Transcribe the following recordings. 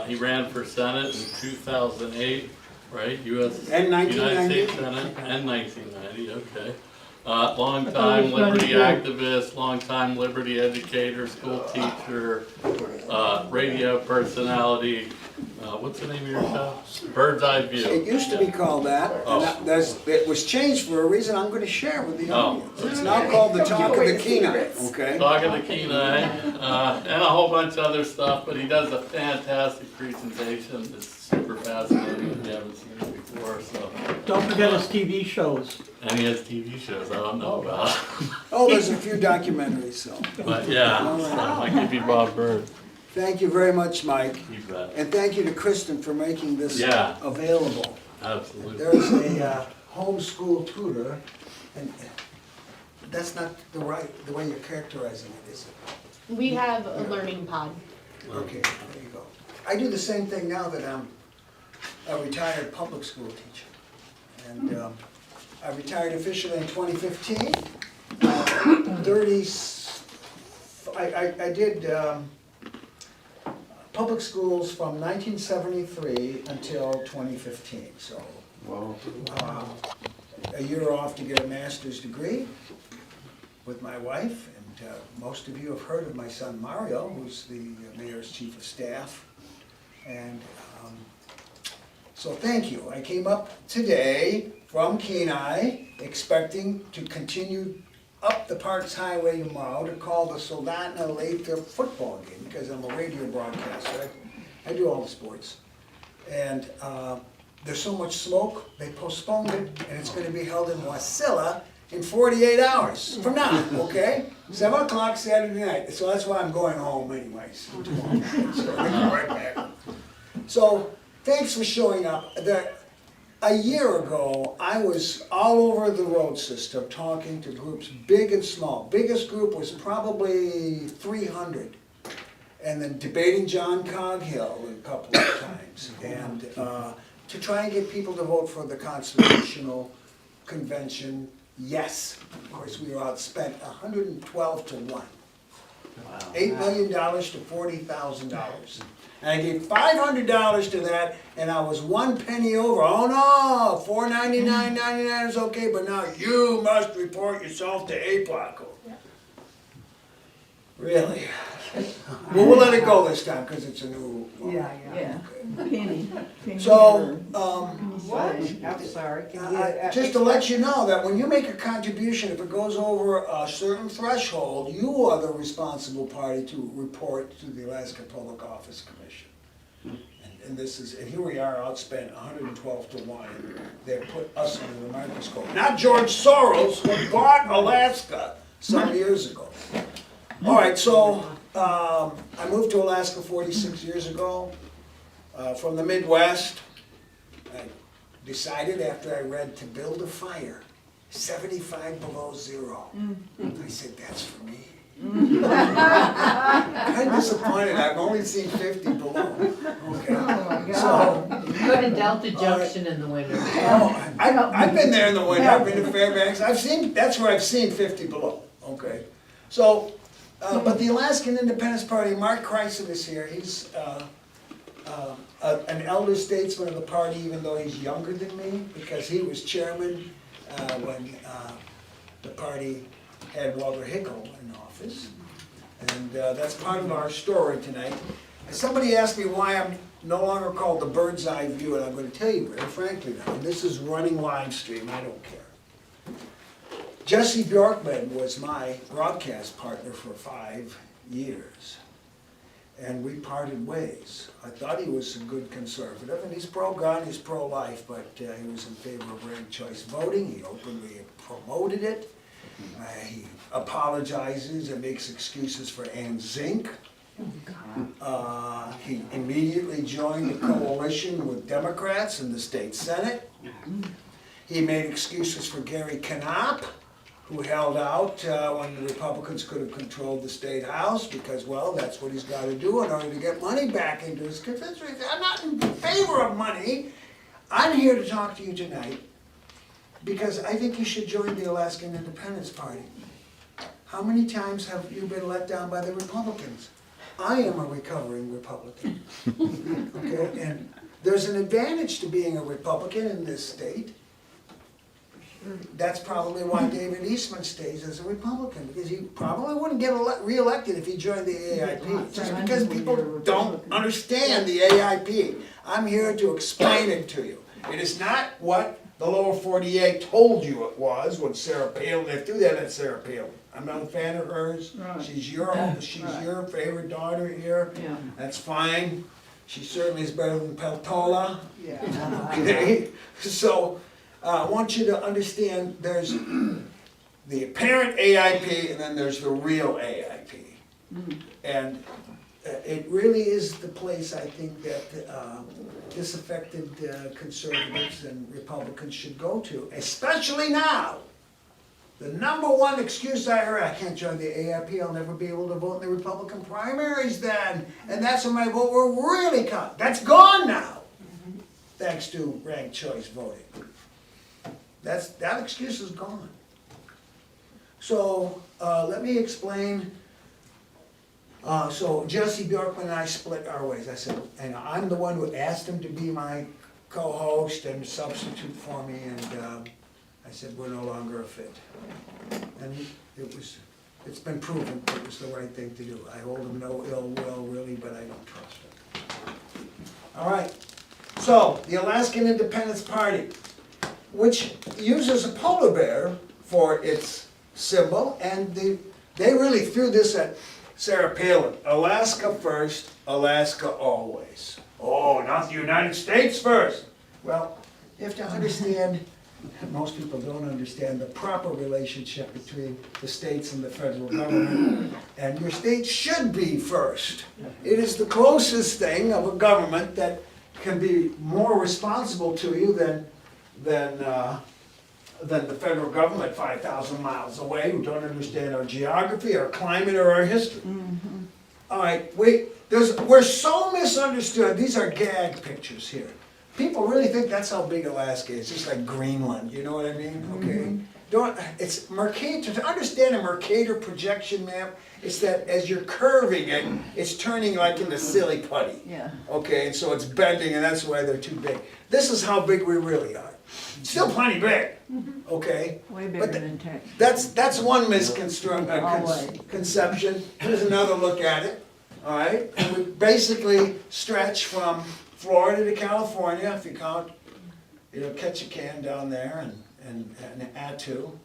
He ran for Senate in 2008, right? And 1990. United States Senate and 1990, okay. Long-time liberty activist, long-time liberty educator, school teacher, radio personality. What's the name of your show? Bird's Eye View. It used to be called that, and it was changed for a reason I'm going to share with the audience. It's now called the Talk of the Kenai, okay? Talk of the Kenai, and a whole bunch of other stuff, but he does a fantastic presentation. It's super fascinating if you haven't seen it before, so. Don't forget his TV shows. And he has TV shows I don't know about. Oh, there's a few documentaries, so. But yeah, so I give you Bob Bird. Thank you very much, Mike. You bet. And thank you to Kristen for making this Yeah. available. Absolutely. There's a homeschool tutor, and that's not the way you're characterizing it, is it? We have a learning pod. Okay, there you go. I do the same thing now that I'm a retired public school teacher. And I retired officially in 2015. I did public schools from 1973 until 2015. So a year off to get a master's degree with my wife. And most of you have heard of my son Mario, who's the mayor's chief of staff. And so thank you. I came up today from Kenai, expecting to continue up the Parks Highway tomorrow to call the Soldotna Lathrop football game, because I'm a radio broadcaster. I do all the sports. And there's so much smoke, they postponed it, and it's going to be held in Wasilla in 48 hours from now, okay? 7 o'clock Saturday night. So that's why I'm going home anyways. Tomorrow night. So I'll be right back. So thanks for showing up. A year ago, I was all over the road system talking to groups big and small. Biggest group was probably 300. And then debating John Coghill a couple of times. And to try and get people to vote for the Constitutional Convention, yes. Of course, we were outspent 112 to 1. Wow. $8 million to $40,000. And I gave $500 to that, and I was 1 penny over. Oh no, $499.99 is okay, but now you must report yourself to APOC. Really? Well, we'll let it go this time because it's a new law. Yeah. Okay. Penny. So, What? I'm sorry. just to let you know that when you make a contribution, if it goes over a certain threshold, you are the responsible party to report to the Alaska Public Office Commission. And this is, and here we are outspent 112 to 1. They put us under the microscope. Not George Soros, who bought Alaska some years ago. All right, so I moved to Alaska 46 years ago from the Midwest. I decided after I read To Build a Fire, 75 below zero. I said, that's for me. Kind of disappointed, I've only seen 50 below. Okay. So, Go to Delta Junction in the winter. I've been there in the winter, I've been to Fairbanks, that's where I've seen 50 below. Okay. So, but the Alaskan Independence Party, Mark Kreisen is here. He's an elder statesman of the party, even though he's younger than me, because he was chairman when the party had Walter Hickel in office. And that's part of our story tonight. And somebody asked me why I'm no longer called the Bird's Eye View, and I'm going to tell you very frankly now. And this is running live stream, I don't care. Jesse Bjorkman was my broadcast partner for 5 years, and we parted ways. I thought he was a good conservative, and he's pro-gun, he's pro-life, but he was in favor of ranked choice voting. He openly promoted it. He apologizes and makes excuses for Ann Zink. He immediately joined a coalition with Democrats in the state Senate. He made excuses for Gary Knopp, who held out when the Republicans could have controlled the state house because, well, that's what he's got to do in order to get money back into his constituency. I'm not in favor of money. I'm here to talk to you tonight because I think you should join the Alaskan Independence Party. How many times have you been let down by the Republicans? I am a recovering Republican. Okay, and there's an advantage to being a Republican in this state. That's probably why David Eastman stays as a Republican, because he probably wouldn't get re-elected if he joined the AIP, just because people don't understand the AIP. I'm here to explain it to you. It is not what the lower 48 told you it was when Sarah Palin, they threw that at Sarah Palin. I'm not a fan of hers. Right. She's your favorite daughter here. Yeah. That's fine. She certainly is better than Peltola. Yeah. Okay, so I want you to understand there's the apparent AIP and then there's the real AIP. And it really is the place, I think, that disaffected conservatives and Republicans should go to, especially now. The number one excuse I heard, I can't join the AIP, I'll never be able to vote in the Republican primaries then. And that's when my vote will really count. That's gone now, thanks to ranked choice voting. That excuse is gone. So let me explain. So Jesse Bjorkman and I split our ways. I said, and I'm the one who asked him to be my co-host and substitute for me, and I said, we're no longer a fit. And it's been proven it was the right thing to do. I hold him no ill will, really, but I don't trust him. All right, so the Alaskan Independence Party, which uses a polar bear for its symbol, and they really threw this at Sarah Palin. Alaska first, Alaska always. Oh, not the United States first. Well, you have to understand, most people don't understand the proper relationship between the states and the federal government. And your state should be first. It is the closest thing of a government that can be more responsible to you than the federal government 5,000 miles away, who don't understand our geography, our climate, or our history. All right, we're so misunderstood. These are gag pictures here. People really think that's how big Alaska is, just like Greenland, you know what I mean? Okay. It's Mercator, to understand a Mercator projection map, it's that as you're curving it, it's turning like into silly putty. Yeah. Okay, and so it's bending, and that's why they're too big. This is how big we really are. Still plenty big, okay? Way But bigger than Texas. That's one misconception. Always. Here's another look at it, all right? And we basically stretch from Florida to California, if you count, Ketchikan down there and Attu.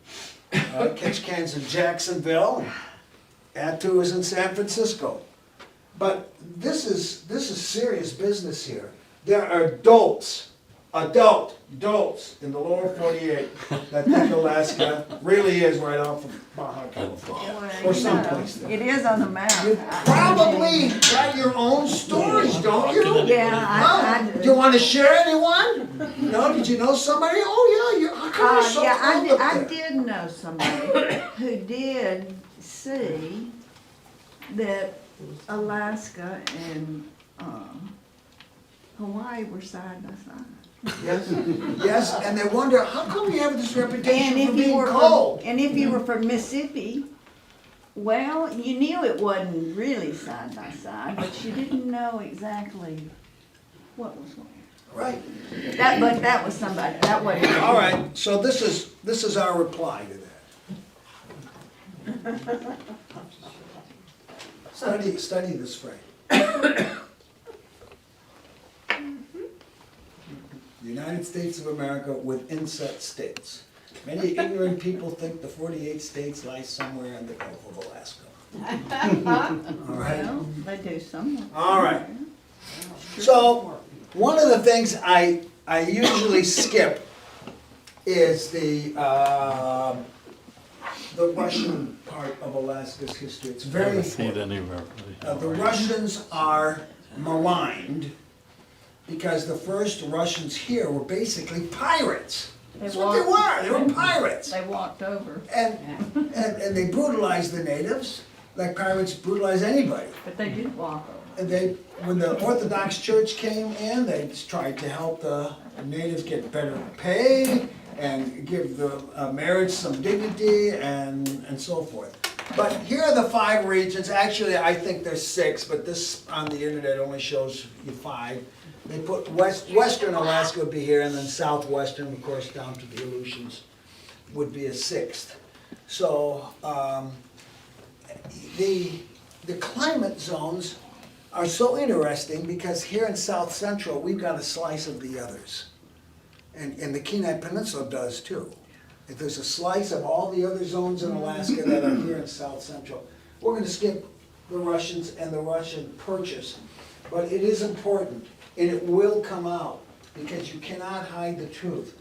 Ketchikan's in Jacksonville, Attu is in San Francisco. But this is serious business here. There are adults in the lower 48 that think Alaska really is right off of Baja California, or someplace there. It is on the map. You probably got your own stories, don't you? Yeah, I Do do. you want to share anyone? No, did you know somebody? Oh yeah, how come you're so cold up I there? did know somebody who did see that Alaska and Hawaii were side by side. Yes, and they wonder, how come you have this reputation And for if you being were cold? and if you were from Mississippi, well, you knew it wasn't really side by side, but you didn't know exactly what was where. Right. But that was somebody. That wasn't. All right, so this is our reply to that. Study this phrase. The United States of America with inset states. Many ignorant people think the 48 states lie somewhere in the Gulf of Alaska. All right. Well, they do somewhere. All right. So one of the things I usually skip is the Russian part of Alaska's history. It's very Never seen it important. anywhere. The Russians are maligned because the first Russians here were basically pirates. That's what they were. They were pirates. They walked over. And they brutalized the natives like pirates brutalize anybody. But they did walk over. And when the Orthodox Church came in, they tried to help the natives get better pay and give the marriage some dignity and so forth. But here are the 5 regions. Actually, I think there's 6, but this on the internet only shows you 5. They put western Alaska would be here, and then southwestern, of course, down to the Aleutians, would be a 6th. So the climate zones are so interesting because here in South Central, we've got a slice of the others. And the Kenai Peninsula does too. If there's a slice of all the other zones in Alaska that are here in South Central. We're gonna skip the Russians and the Russian purchase, but it is important, and it will come out, because you cannot hide the truth.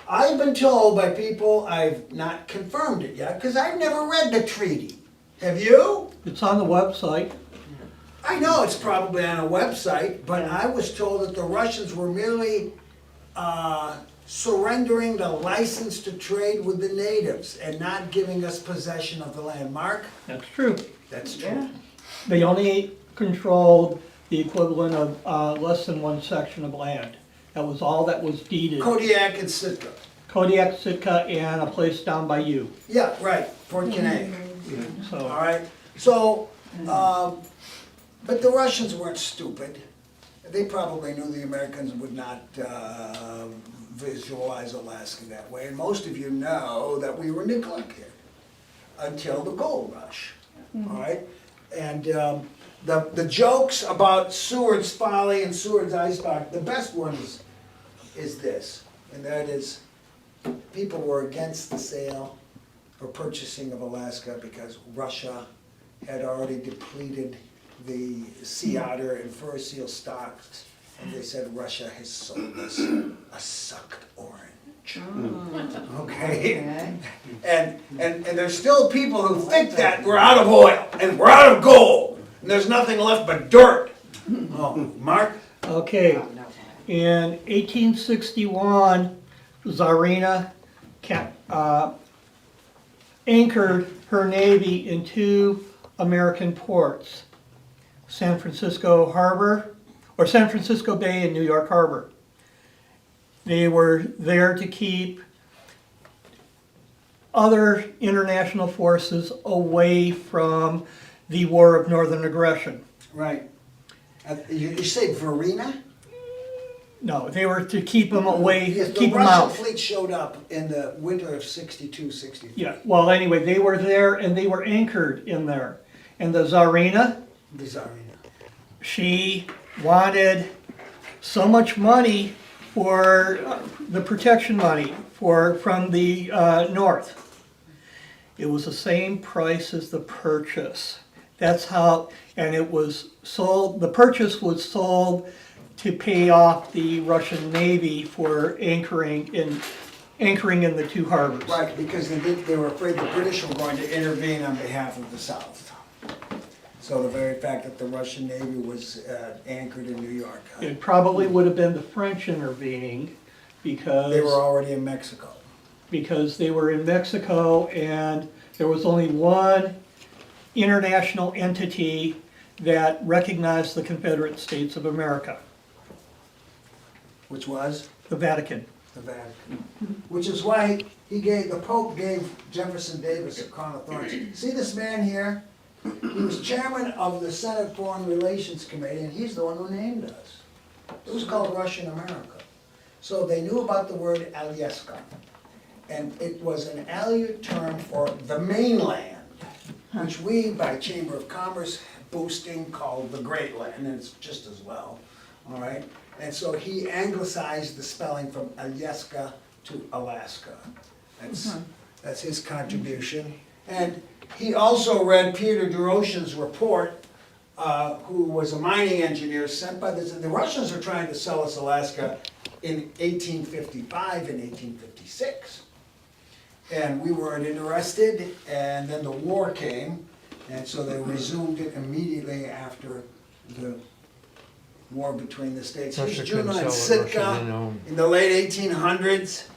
I've been told by people, I've not confirmed it yet, because I've never read the treaty. Have you? It's on the website. I know it's probably on a website, but I was told that the Russians were merely surrendering the license to trade with the natives and not giving us possession of the land. Mark? That's true. That's true. Yeah. They only controlled the equivalent of less than 1 section of land. That was all that was deeded. Kodiak and Sitka. Kodiak, Sitka, and a place down by you. Yeah, right, Fort Kenai. All So, right, so, but the Russians weren't stupid. They probably knew the Americans would not visualize Alaska that way. And most of you know that we were neglected until the gold rush, all right? And the jokes about Seward's Folly and Seward's Icebox, the best one is this, and that is, people were against the sale or purchasing of Alaska because Russia had already depleted the sea otter and fur seal stocks, and they said Russia has sold us a sucked orange. Okay? And there's still people who think that we're out of oil and we're out of gold and there's nothing left but dirt. Oh, Mark? okay. In 1861, Tsarina anchored her navy in 2 American ports, San Francisco Harbor, or San Francisco Bay and New York Harbor. They were there to keep other international forces away from the War of Northern Aggression. Right. You say Verena? No, they were to keep them away, Yes, keep the them Russian out. fleet showed up in the winter of 62, 63. Yeah, well, anyway, they were there and they were anchored in there. And the Tsarina, The Tsarina. she wanted so much money for the protection money from the north. It was the same price as the purchase. That's how, and it was sold, the purchase was sold to pay off the Russian Navy for anchoring in the 2 harbors. Right, because they were afraid the British were going to intervene on behalf of the South. So the very fact that the Russian Navy was anchored in New York. It probably would have been the French intervening because They were already in Mexico. they were in Mexico and there was only one international entity that recognized the Confederate States of America, Which was the Vatican. the Vatican. Which is why the Pope gave Jefferson Davis a crown of thorns. See this man here? He was chairman of the Senate Foreign Relations Committee, and he's the one who named us. It was called Russian America. So they knew about the word Alyeska, and it was an Aleut term for the mainland, which we, by Chamber of Commerce boosting, called the Great Land, and it's just as well, all right? And so he anglicized the spelling from Alyeska to Alaska. That's his contribution. And he also read Peter Doroshin's report, who was a mining engineer sent by the Russians are trying to sell us Alaska in 1855 and 1856. And we weren't interested, and then the war came, and so they resumed it immediately after the war between the states. Here's Russia couldn't Juneau and sell it, Russia Sitka didn't own. in the late 1800s.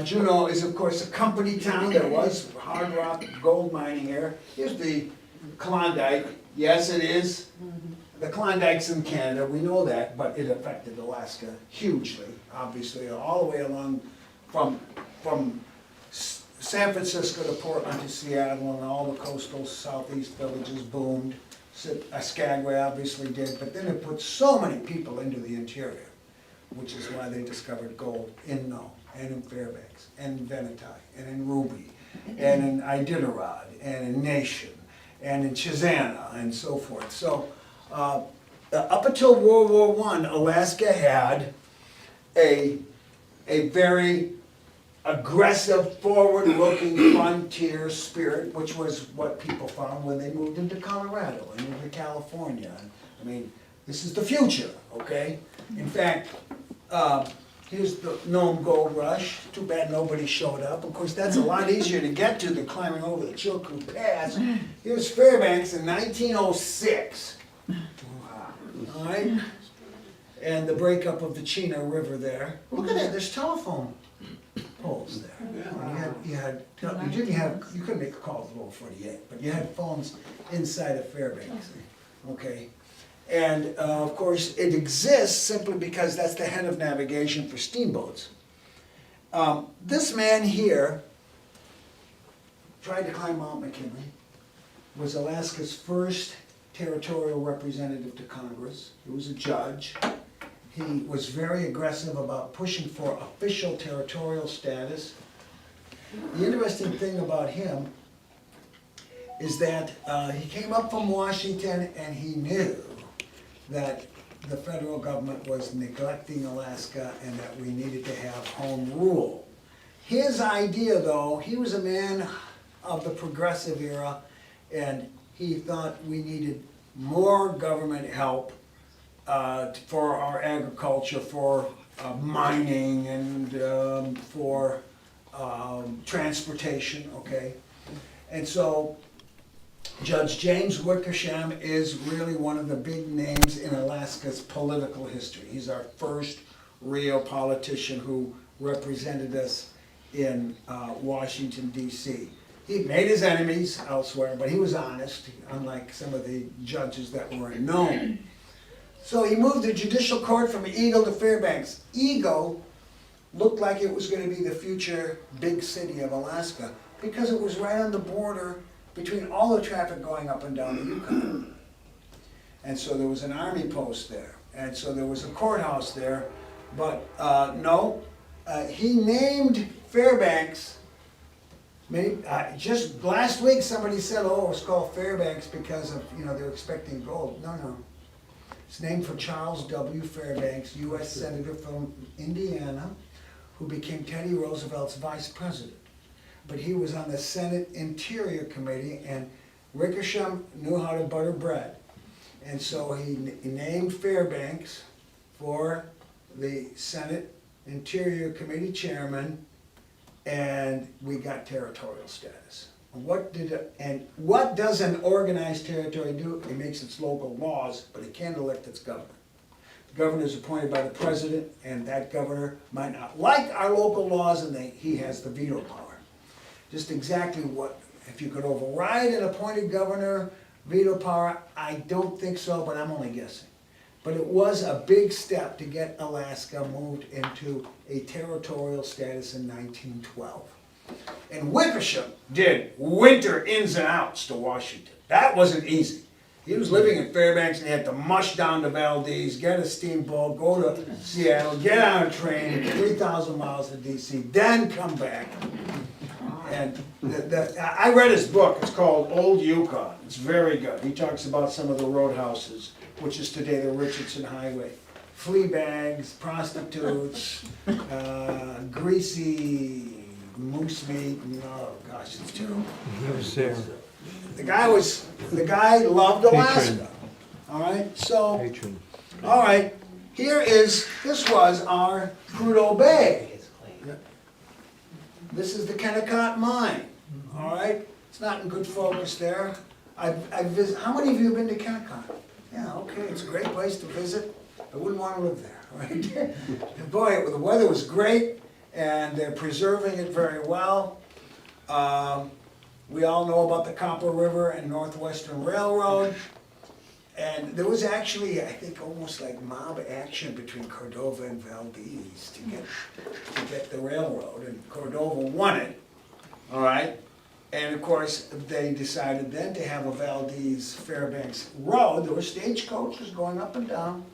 Juneau is, of course, a company town. There was hard rock gold mining here. Here's the Klondike. Yes, it is. The Klondike's in Canada, we know that, but it affected Alaska hugely, obviously, all the way along from San Francisco to Portland to Seattle, and all the coastal southeast villages boomed. Skagway obviously did, but then it put so many people into the interior, which is why they discovered gold in Nome, and in Fairbanks, and in Venati, and in Ruby, and in Iditarod, and in Nation, and in Chisana, and so forth. So, up until World War I, Alaska had a very aggressive, forward-looking frontier spirit, which was what people found when they moved into Colorado and into California. I mean, this is the future, okay? In fact, here's the Nome Gold Rush. Too bad nobody showed up. Of course, that's a lot easier to get to than climbing over the Chilkoot Pass. Here's Fairbanks in 1906. All right? And the breakup of the Chino River there. Look at that, there's telephone poles there. You couldn't make calls with Lower 48, but you had phones inside of Fairbanks, okay? And of course, it exists simply because that's the head of navigation for steamboats. This man here tried to climb Mount McKinley, was Alaska's first territorial representative to Congress. He was a judge. He was very aggressive about pushing for official territorial status. The interesting thing about him is that he came up from Washington and he knew that the federal government was neglecting Alaska and that we needed to have home rule. His idea, though, he was a man of the progressive era, and he thought we needed more government help for our agriculture, for mining, and for transportation, okay? And so Judge James Wickersham is really one of the big names in Alaska's political history. He's our first real politician who represented us in Washington, D.C. He made his enemies elsewhere, but he was honest, unlike some of the judges that were known. So he moved the judicial court from Eagle to Fairbanks. Eagle looked like it was going to be the future big city of Alaska because it was right on the border between all the traffic going up and down the Yukon. And so there was an army post there, and so there was a courthouse there, but no, he named Fairbanks. Just last week somebody said, oh, it's called Fairbanks because of, they're expecting gold. No. It's named for Charles W. Fairbanks, U.S. Senator from Indiana, who became Teddy Roosevelt's vice president. But he was on the Senate Interior Committee, and Wickersham knew how to butter bread. And so he named Fairbanks for the Senate Interior Committee chairman, and we got territorial status. What does an organized territory do? It makes its local laws, but it can't elect its governor. The governor is appointed by the president, and that governor might not like our local laws, and he has the veto power. Just exactly what, if you could override an appointed governor, veto power, I don't think so, but I'm only guessing. But it was a big step to get Alaska moved into a territorial status in 1912. And Wickersham did winter ins and outs to Washington. That wasn't easy. He was living in Fairbanks and he had to mush down to Valdez, get a steamboat, go to Seattle, get on a train, 3,000 miles to DC, then come back. And I read his book. It's called Old Yukon. It's very good. He talks about some of the roadhouses, which is today the Richardson Highway. Flea bags, prostitutes, greasy moose meat. Oh gosh, it's terrible. The guy loved Alaska. All right, so all right. This was our Prudhoe Bay. This is the Kennecott Mine, all right? It's not in good focus there. How many of you have been to Kennecott? Yeah, okay, it's a great place to visit. I wouldn't want to live there, right? And boy, the weather was great, and they're preserving it very well. We all know about the Copper River and Northwestern Railroad. And there was actually, I think, almost like mob action between Cordova and Valdez to get the railroad, and Cordova won it. all right? And of course, they decided then to have a Valdez Fairbanks Road. There were stagecoaches going up and down.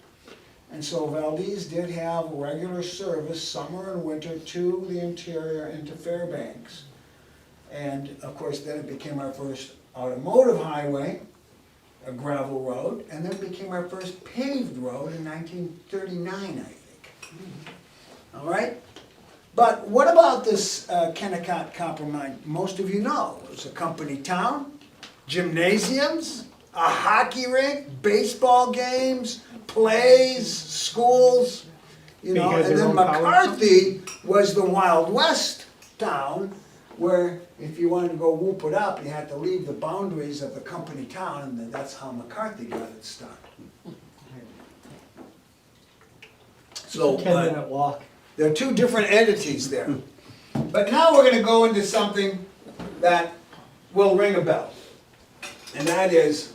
And so Valdez did have regular service summer and winter to the interior and to Fairbanks. And of course, then it became our first automotive highway, a gravel road, and then it became our first paved road in 1939, I think. All right? But what about this Kennecott Copper Mine? Most of you know, it was a company town, gymnasiums, a hockey rink, baseball games, plays, schools, you know, They had and their then own power McCarthy was the Wild West town where if you wanted to go whoop it up, you had to leave the boundaries of the company town, and then that's how McCarthy got its start. So, 10-minute walk. there are two different entities there. But now we're gonna go into something that will ring a bell. And that is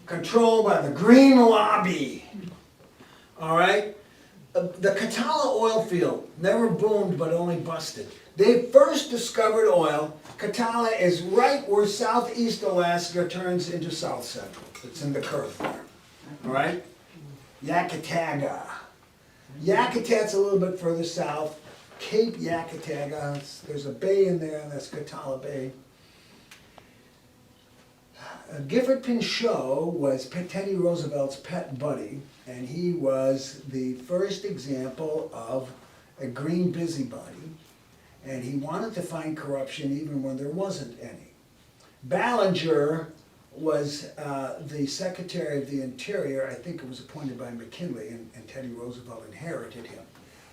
control by the green lobby. All right? The Katala oil field never boomed but only busted. They first discovered oil. Katala is right where southeast Alaska turns into south central. It's in the curve there. All right? Yakataga. Yakutat's a little bit further south. Cape Yakataga, there's a bay in there, and that's Katala Bay. Gifford Pinchot was Teddy Roosevelt's pet buddy, and he was the first example of a green busybody, and he wanted to find corruption even when there wasn't any. Ballinger was the Secretary of the Interior. I think it was appointed by McKinley, and Teddy Roosevelt inherited him.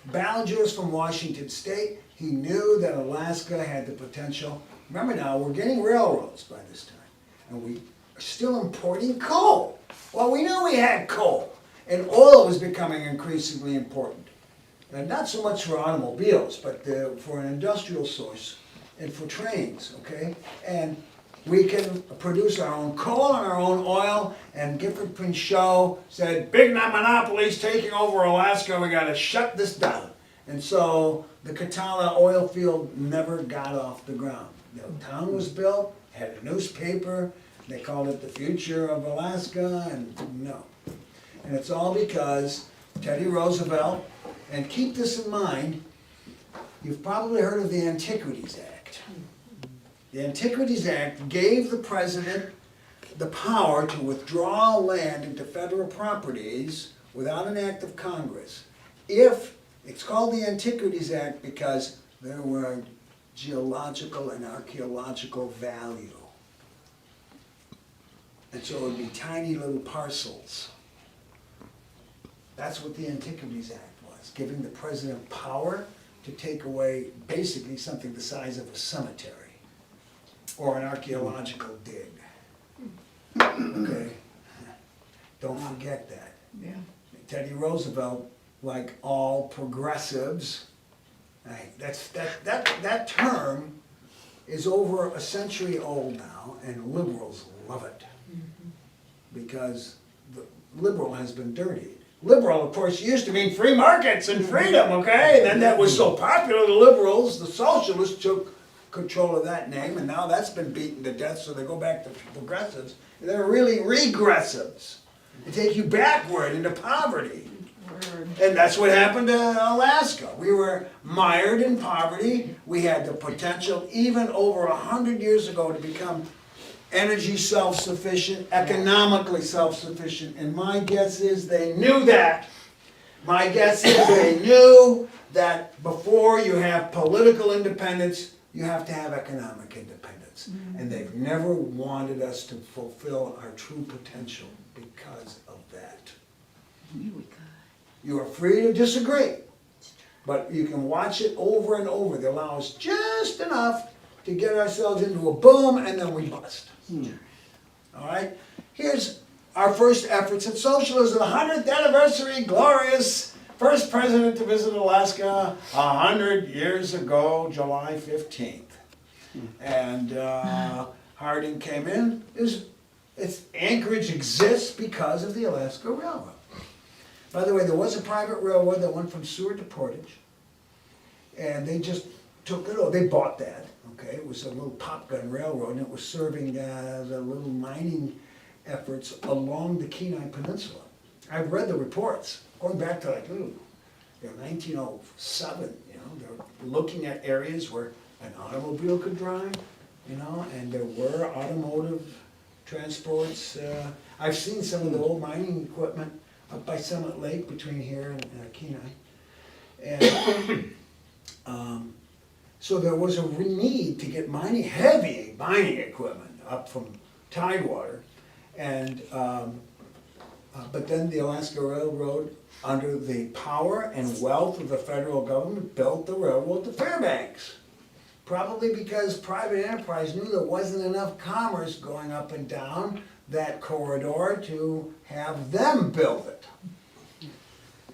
Ballinger was from Washington State. He knew that Alaska had the potential. Remember now, we're getting railroads by this time, and we are still importing coal. Well, we knew we had coal, and oil was becoming increasingly important. And not so much for automobiles, but for an industrial source and for trains, okay? And we can produce our own coal and our own oil, and Gifford Pinchot said, big monopolies taking over Alaska, we gotta shut this down. And so the Katala oil field never got off the ground. The town was built, had a newspaper, they called it the future of Alaska, and no. And it's all because Teddy Roosevelt, and keep this in mind, you've probably heard of the Antiquities Act. The Antiquities Act gave the president the power to withdraw land into federal properties without an act of Congress. If, it's called the Antiquities Act because there were geological and archaeological value. And so it would be tiny little parcels. That's what the Antiquities Act was, giving the president power to take away basically something the size of a cemetery or an archaeological dig. Okay? Don't forget that. Yeah. Teddy Roosevelt, like all progressives, that term is over a century old now, and liberals love it. Because the liberal has been dirtied. Liberal, of course, used to mean free markets and freedom, okay? And then that was so popular, the liberals, the socialists took control of that name, and now that's been beaten to death, so they go back to progressives. They're really regressives. They take you backward into poverty. And that's what happened to Alaska. We were mired in poverty. We had the potential, even over 100 years ago, to become energy self-sufficient, economically self-sufficient, and my guess is they knew that. My guess is they knew that before you have political independence, you have to have economic independence. And they've never wanted us to fulfill our true potential because of that. You are free to disagree, but you can watch it over and over. They allow us just enough to get ourselves into a boom, and then we bust. All right? Here's our first efforts at socialism, the 100th anniversary, glorious first president to visit Alaska 100 years ago, July 15th. And Harding came in. Anchorage exists because of the Alaska Railroad. By the way, there was a private railroad that went from Seward to Portage, and they just took it over, they bought that, okay? It was a little Top Gun railroad, and it was serving the little mining efforts along the Kenai Peninsula. I've read the reports, going back to like, 1907, they're looking at areas where an automobile could drive, and there were automotive transports. I've seen some of the old mining equipment up by Summit Lake between here and Kenai. And so there was a need to get heavy mining equipment up from Tidewater. And, but then the Alaska Railroad, under the power and wealth of the federal government, built the railroad to Fairbanks. Probably because private enterprise knew there wasn't enough commerce going up and down that corridor to have them build it.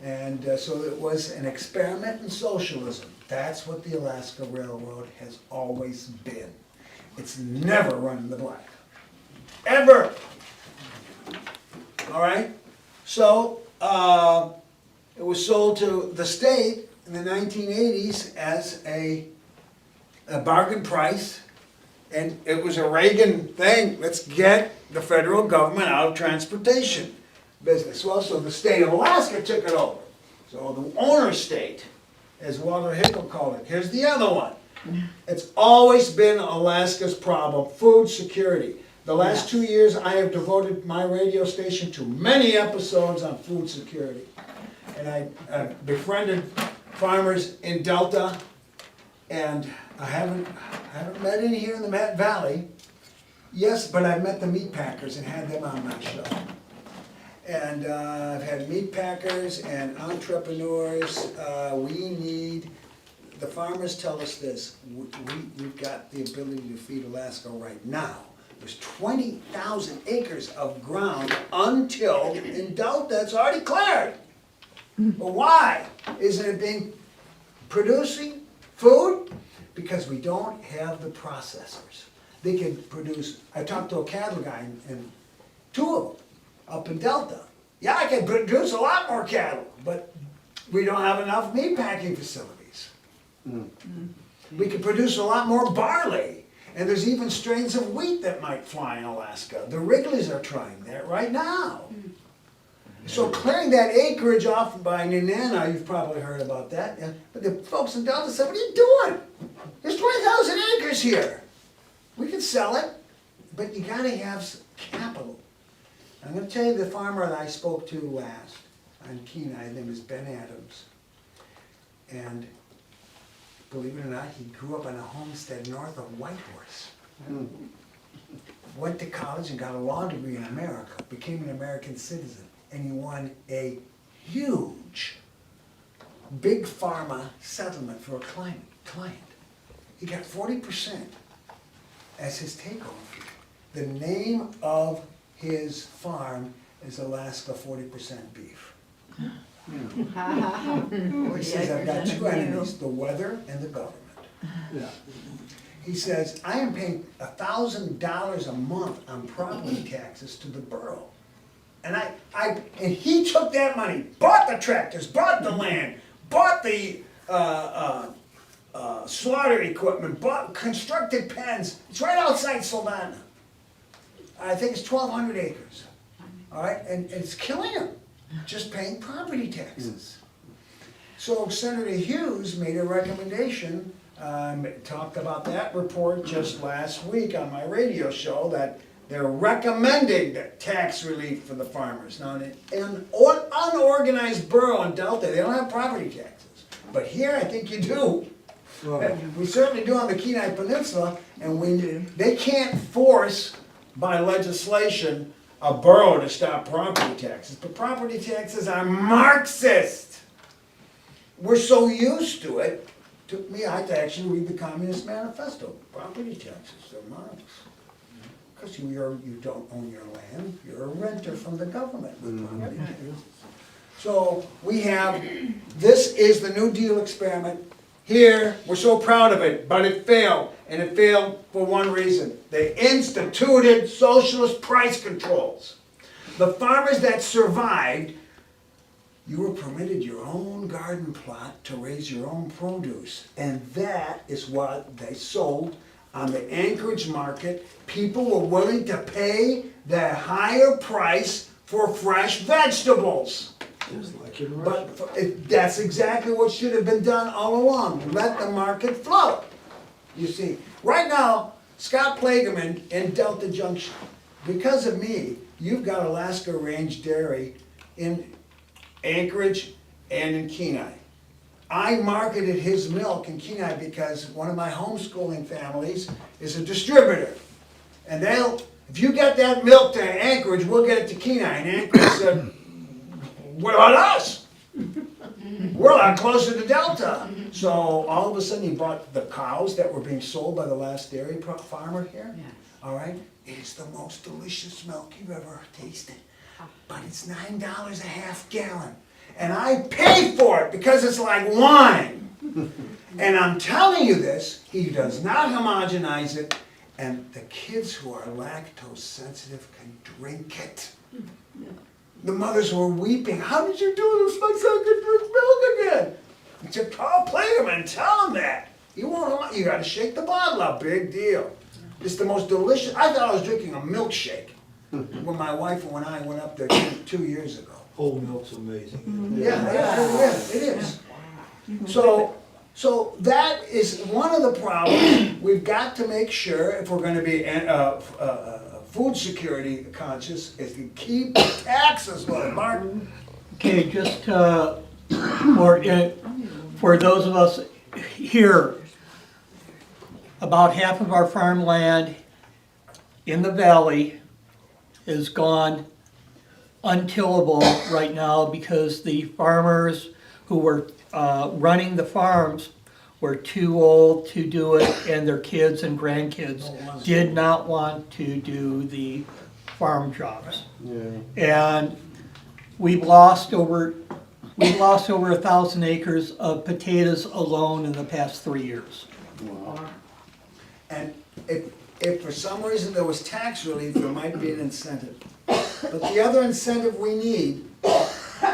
And so it was an experiment in socialism. That's what the Alaska Railroad has always been. It's never run the black. Ever! All right? So, it was sold to the state in the 1980s as a bargain price, and it was a Reagan thing. Let's get the federal government out of transportation business. Well, so the state of Alaska took it over. So the owner state, as Walter Hickel called it. Here's the other one. It's always been Alaska's problem, food security. The last 2 years, I have devoted my radio station to many episodes on food security. And I befriended farmers in Delta, and I haven't met any here in the Matt Valley. Yes, but I've met the meat packers and had them on my show. And I've had meat packers and entrepreneurs. The farmers tell us this, we've got the ability to feed Alaska right now. There's 20,000 acres of ground untilled in Delta, it's already cleared. But why isn't it being producing food? Because we don't have the processors. They can produce, I talked to a cattle guy, and 2 of them up in Delta. Yeah, I can produce a lot more cattle, but we don't have enough meat packing facilities. We can produce a lot more barley, and there's even strains of wheat that might fly in Alaska. The Wrigleys are trying that right now. So clearing that acreage off by Nenana, you've probably heard about that. But the folks in Delta said, what are you doing? There's 20,000 acres here. We can sell it, but you gotta have capital. I'm gonna tell you the farmer that I spoke to last on Kenai, his name is Ben Adams. And believe it or not, he grew up on a homestead north of Whitehorse. Went to college and got a law degree in America, became an American citizen. And he won a huge big pharma settlement for a client. He got 40% as his take-home fee. The name of his farm is Alaska 40% beef. He says, I've got 2 enemies, the weather and the government. He says, I am paying $1,000 a month on property taxes to the borough. And and he took that money, bought the tractors, bought the land, bought the slaughter equipment, constructed pens. It's right outside Saldana. I think it's 1,200 acres. All right, and it's killing him, just paying property taxes. So Senator Hughes made a recommendation, talked about that report just last week on my radio show, that they're recommending tax relief for the farmers. Now, in an unorganized borough in Delta, they don't have property taxes. But here, I think you do. We certainly do on the Kenai Peninsula, and they can't force, by legislation, a borough to stop property taxes. But property taxes are Marxist. We're so used to it. Took me, I had to actually read the Communist Manifesto. Property taxes, they're Marxist. Because you don't own your land, you're a renter from the government with property taxes. So we have, this is the New Deal experiment. Here, we're so proud of it, but it failed. And it failed for one reason. They instituted socialist price controls. The farmers that survived you were permitted your own garden plot to raise your own produce. And that is what they sold on the Anchorage market. People were willing to pay the higher price for fresh vegetables. But that's exactly what should have been done all along. Let the market flow. You see, right now, Scott Plagerman in Delta Junction, because of me, you've got Alaska Range Dairy in Anchorage and in Kenai. I marketed his milk in Kenai because one of my homeschooling families is a distributor. And if you get that milk to Anchorage, we'll get it to Kenai. And Anchorage said, what about us? We're a lot closer to Delta. So all of a sudden he bought the cows that were being sold by the last dairy farmer here. Yes. All right, it's the most delicious milk you've ever tasted. But it's $9 a half gallon. And I pay for it because it's like wine. And I'm telling you this, he does not homogenize it. And the kids who are lactose sensitive can drink it. The mothers were weeping. How did you do this? My son can drink milk again. I said, call Plagerman, tell him that. You won't, you gotta shake the bottle up, big deal. It's the most delicious, I thought I was drinking a milkshake when my wife and I went up there 2 years ago. Whole milk's amazing. Yeah, it is. So that is one of the problems. We've got to make sure, if we're gonna be food security conscious, is to keep the taxes low. Mark? Okay, just for those of us here, about half of our farmland in the valley is gone untillable right now because the farmers who were running the farms were too old to do it, and their kids and grandkids did not want to do the farm jobs. And we've lost over 1,000 acres of potatoes alone in the past 3 years. And if for some reason there was tax relief, there might be an incentive. But the other incentive we need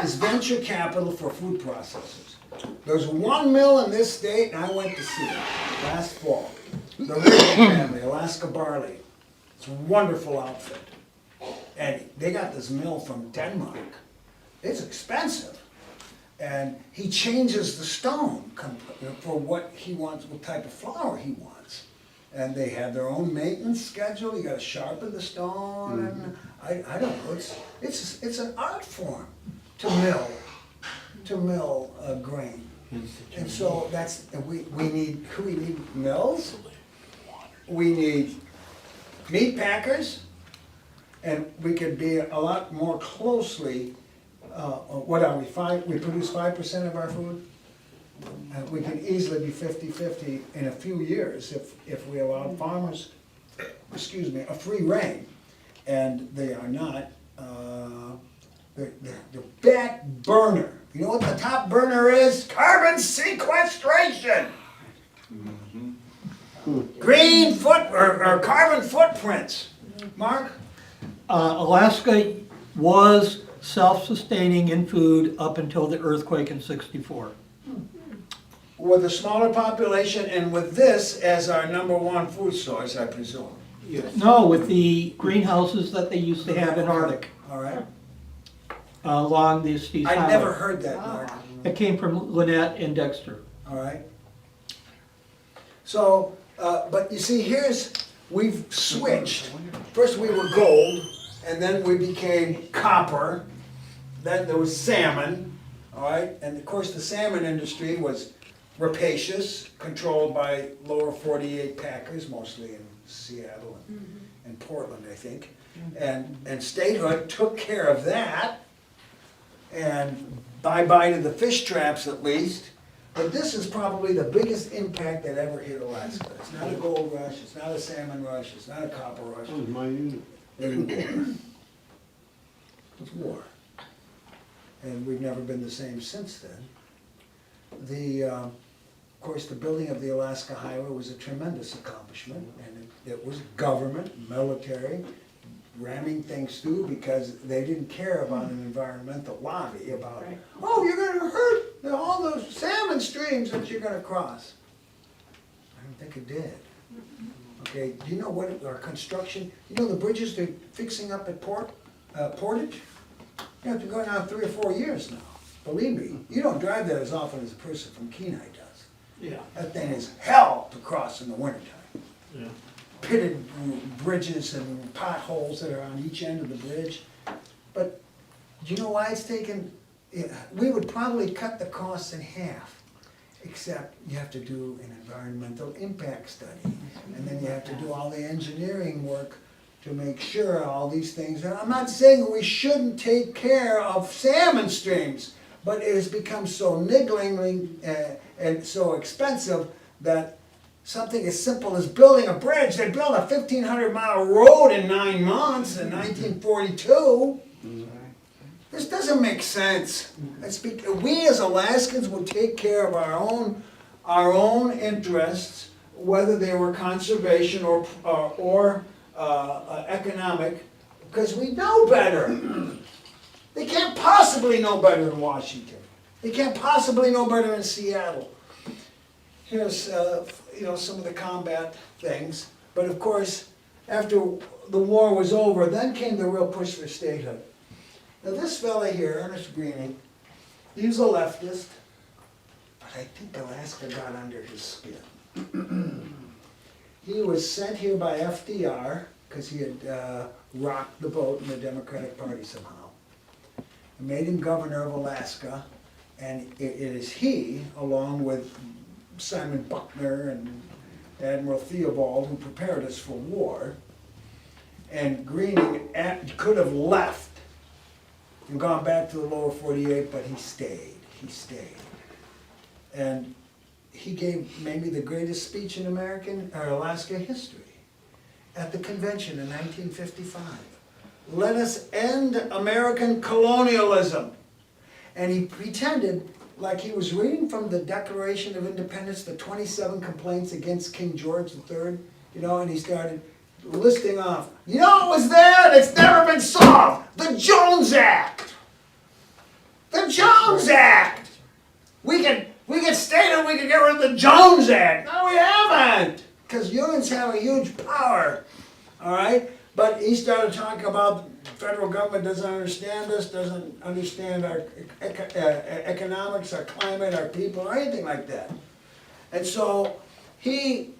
is venture capital for food processors. There's one mill in this state, and I went to see it last fall. The Riggin family, Alaska Barley. It's a wonderful outfit. And they got this mill from Denmark. It's expensive. And he changes the stone for what he wants, what type of flour he wants. And they have their own maintenance schedule. You gotta sharpen the stone, and I don't know, it's an art form to mill grain. And so we need mills, we need meat packers, and we could be a lot more closely, what are we, we produce 5% of our food? We can easily be 50-50 in a few years if we allow farmers, a free rein. And they are not, the back burner. You know what the top burner is? Carbon sequestration. Green or carbon footprints. Mark? Alaska was self-sustaining in food up until the earthquake in '64. With a smaller population and with this as our #1 food source, I presume. Yes. No, with the greenhouses that they used to have in Arctic, All right. along the Estes Highway. I never heard that, Mark. It came from Lynette and Dexter. All right. So, but you see, we've switched. First we were gold, and then we became copper. Then there was salmon, all right? And of course the salmon industry was rapacious, controlled by lower 48 packers, mostly in Seattle and Portland, I think. And statehood took care of that. And bye-bye to the fish traps at least. But this is probably the biggest impact that ever hit Alaska. It's not a gold rush, it's not a salmon rush, it's not a copper rush. That was my unit. It's war. And we've never been the same since then. Of course, the building of the Alaska Highway was a tremendous accomplishment, and it was government, military, ramming things through because they didn't care about an environmental lobby about, Right. oh, you're gonna hurt all those salmon streams that you're gonna cross. I don't think it did. Okay, do you know what, our construction, you know the bridges they're fixing up at Portage? You have to go now 3 or 4 years now. Believe me, you don't drive that as often as a person from Kenai does. Yeah. That thing is hell to cross in the wintertime. Yeah. Pitted bridges and potholes that are on each end of the bridge. But do you know why it's taken, we would probably cut the costs in half, except you have to do an environmental impact study. And then you have to do all the engineering work to make sure all these things, and I'm not saying we shouldn't take care of salmon streams, but it has become so niggling and so expensive that something as simple as building a bridge, they built a 1,500-mile road in 9 months in 1942. This doesn't make sense. We as Alaskans would take care of our own interests, whether they were conservation or economic, because we know better. They can't possibly know better than Washington. They can't possibly know better than Seattle. Here's some of the combat things. But of course, after the war was over, then came the real push for statehood. Now this fella here, Ernest Greening, he was a leftist, but I think Alaska got under his skin. He was sent here by FDR because he had rocked the boat in the Democratic Party somehow. It made him governor of Alaska, and it is he, along with Simon Buckner and Admiral Theobald, who prepared us for war. And Greening could have left and gone back to the lower 48, but he stayed. He stayed. And he gave maybe the greatest speech in Alaska history at the convention in 1955. Let us end American colonialism. And he pretended like he was reading from the Declaration of Independence, the 27 complaints against King George III, and he started listing off, what was there that's never been solved? The Jones Act! The Jones Act! We could state it, we could get rid of the Jones Act. No, we haven't! Because unions have a huge power, all right? But he started talking about the federal government doesn't understand us, doesn't understand our economics, our climate, our people, or anything like that. And so he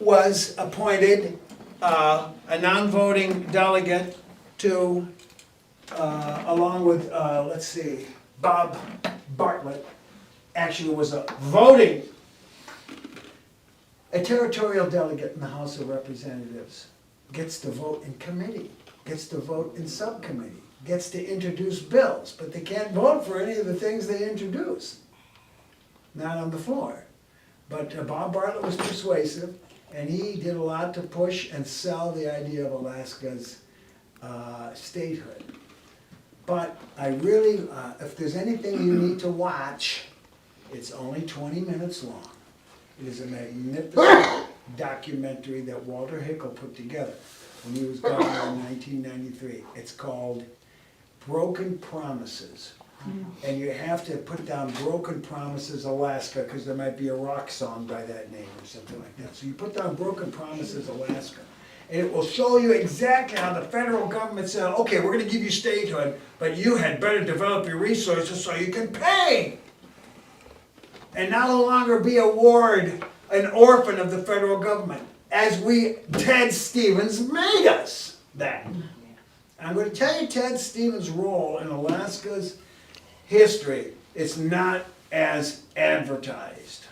was appointed a non-voting delegate to, along with, Bob Bartlett, actually was a territorial delegate in the House of Representatives. Gets to vote in committee, gets to vote in subcommittee, gets to introduce bills, but they can't vote for any of the things they introduce. Not on the floor. But Bob Bartlett was persuasive, and he did a lot to push and sell the idea of Alaska's statehood. But I really, if there's anything you need to watch, it's only 20 minutes long. It is a magnificent documentary that Walter Hickel put together when he was governor in 1993. It's called Broken Promises. And you have to put down Broken Promises Alaska, because there might be a rock song by that name or something like that. So you put down Broken Promises Alaska, and it will show you exactly how the federal government said, okay, we're going to give you statehood, but you had better develop your resources so you can pay. And no longer be an orphan of the federal government, as Ted Stevens made us that. I'm going to tell you Ted Stevens' role in Alaska's history. It's not as advertised.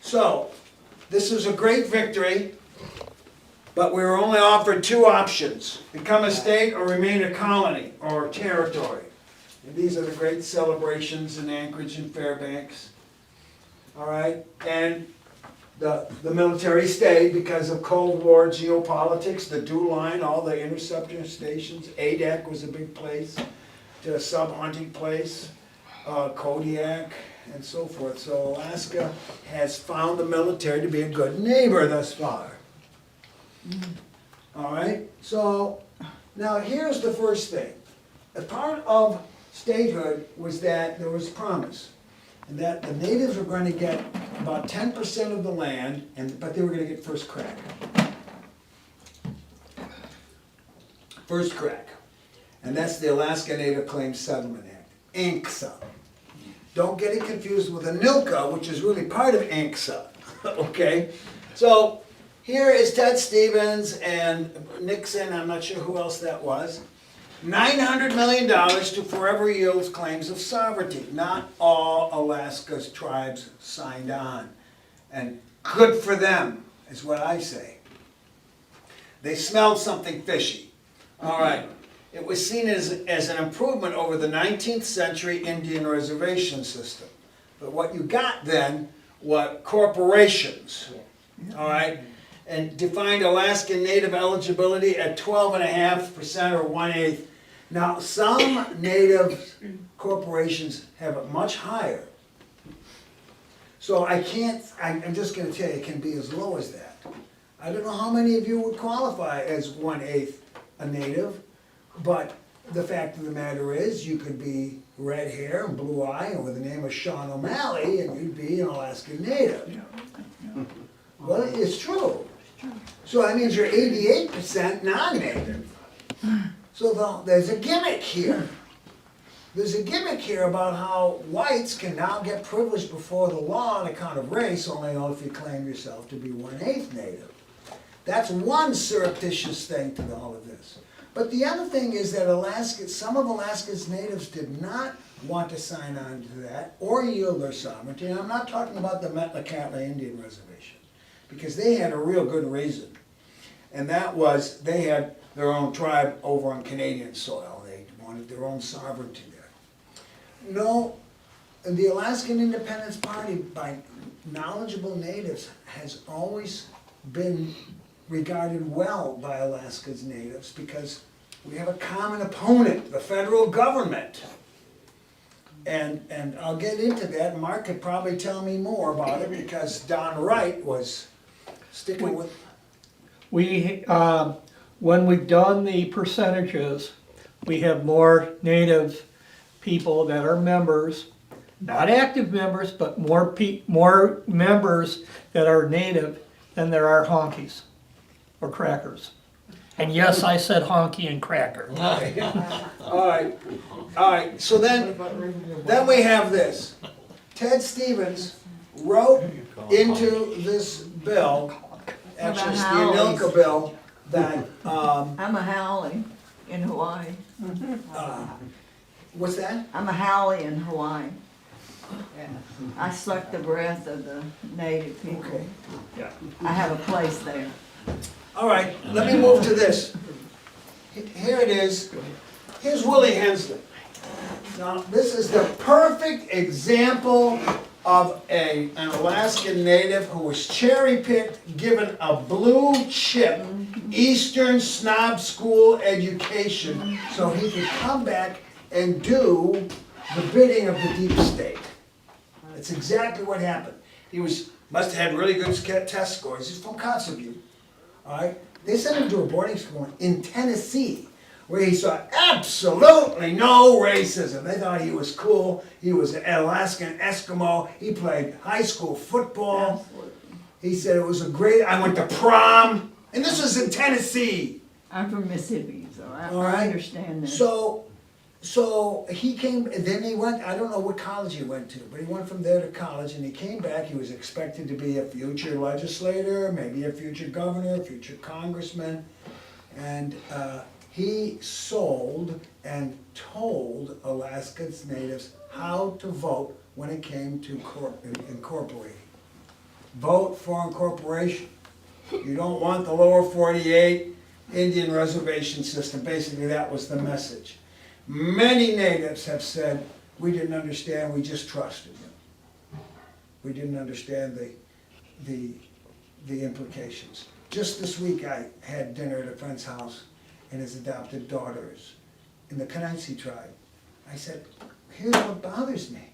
So, this was a great victory, but we were only offered 2 options: become a state or remain a colony or territory. And these are the great celebrations in Anchorage and Fairbanks. All right, and the military stayed because of Cold War geopolitics, the DEW line, all the interceptor stations. ADAC was a big place, the sub-hunting place, Kodiak, and so forth. So Alaska has found the military to be a good neighbor thus far. All right, so now here's the first thing. A part of statehood was that there was promise, and that the natives were going to get about 10% of the land, but they were going to get first crack. First crack. And that's the Alaska Native Claims Settlement Act, ANCSA. Don't get it confused with ANILCA, which is really part of ANCSA, okay? So here is Ted Stevens and Nixon, I'm not sure who else that was. $900 million to forever yield claims of sovereignty. Not all Alaska's tribes signed on. And good for them, is what I say. They smelled something fishy. All right. It was seen as an improvement over the 19th century Indian reservation system. But what you got then were corporations. All right. And defined Alaskan Native eligibility at 12.5% or 1/8. Now, some Native corporations have it much higher. So I'm just gonna tell you, it can be as low as that. I don't know how many of you would qualify as 1/8 a Native, but the fact of the matter is, you could be red hair and blue eye and with the name of Sean O'Malley, and you'd be an Alaskan Native. Well, it's true. So that means you're 88% non-Native. So there's a gimmick here. There's a gimmick here about how whites can now get privileged before the law on account of race, only if you claim yourself to be 1/8 Native. That's one surreptitious thing to all of this. But the other thing is that some of Alaska's natives did not want to sign on to that or yield their sovereignty. And I'm not talking about the Metlakatla Indian Reservation, because they had a real good reason. And that was, they had their own tribe over on Canadian soil. They wanted their own sovereignty there. No, the Alaskan Independence Party, by knowledgeable natives, has always been regarded well by Alaska's natives because we have a common opponent, the federal government. And I'll get into that. Mark could probably tell me more about it because Don Wright was sticking with. When we've done the percentages, we have more Native people that are members, not active members, but more members that are Native than there are honkies or crackers. And yes, I said honky and cracker. All right, so then we have this. Ted Stevens wrote into this bill, actually it's the Anilka bill, that, I'm a Howley in Hawaii. what's that? I'm a Howley in Hawaii. I suck the breath of the native people. Okay. I have a place there. All right, let me move to this. Here it is. Here's Willie Hensley. Now, this is the perfect example of an Alaskan Native who was cherry-picked, given a blue chip Eastern snob school education so he could come back and do the bidding of the deep state. That's exactly what happened. He must have had really good test scores. He's from Kotzebue. All right? They sent him to a boarding school in Tennessee where he saw absolutely no racism. They thought he was cool. He was an Alaskan Eskimo. He played high school football. Absolutely. He said it was I went to prom. And this was in Tennessee. I'm from Mississippi, so All I right? understand this. So he came, and then he went, I don't know what college he went to, but he went from there to college and he came back. He was expected to be a future legislator, maybe a future governor, a future congressman. And he sold and told Alaska's natives how to vote when it came to incorporating. Vote for incorporation. You don't want the lower 48 Indian reservation system. Basically, that was the message. Many natives have said, we didn't understand, we just trusted you. We didn't understand the implications. Just this week, I had dinner at a friend's house, and his adopted daughters in the Kanaitse tribe. I said, here's what bothers me.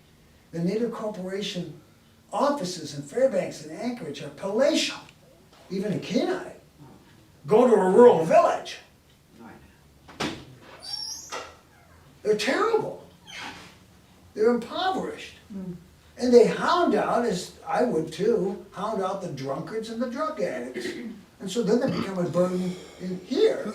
The Native Corporation offices in Fairbanks and Anchorage are palatial, even in Kenai. go to a rural village. They're terrible. They're impoverished. And they hound out, as I would too, hound out the drunkards and the drug addicts. And so then they become a burden in here.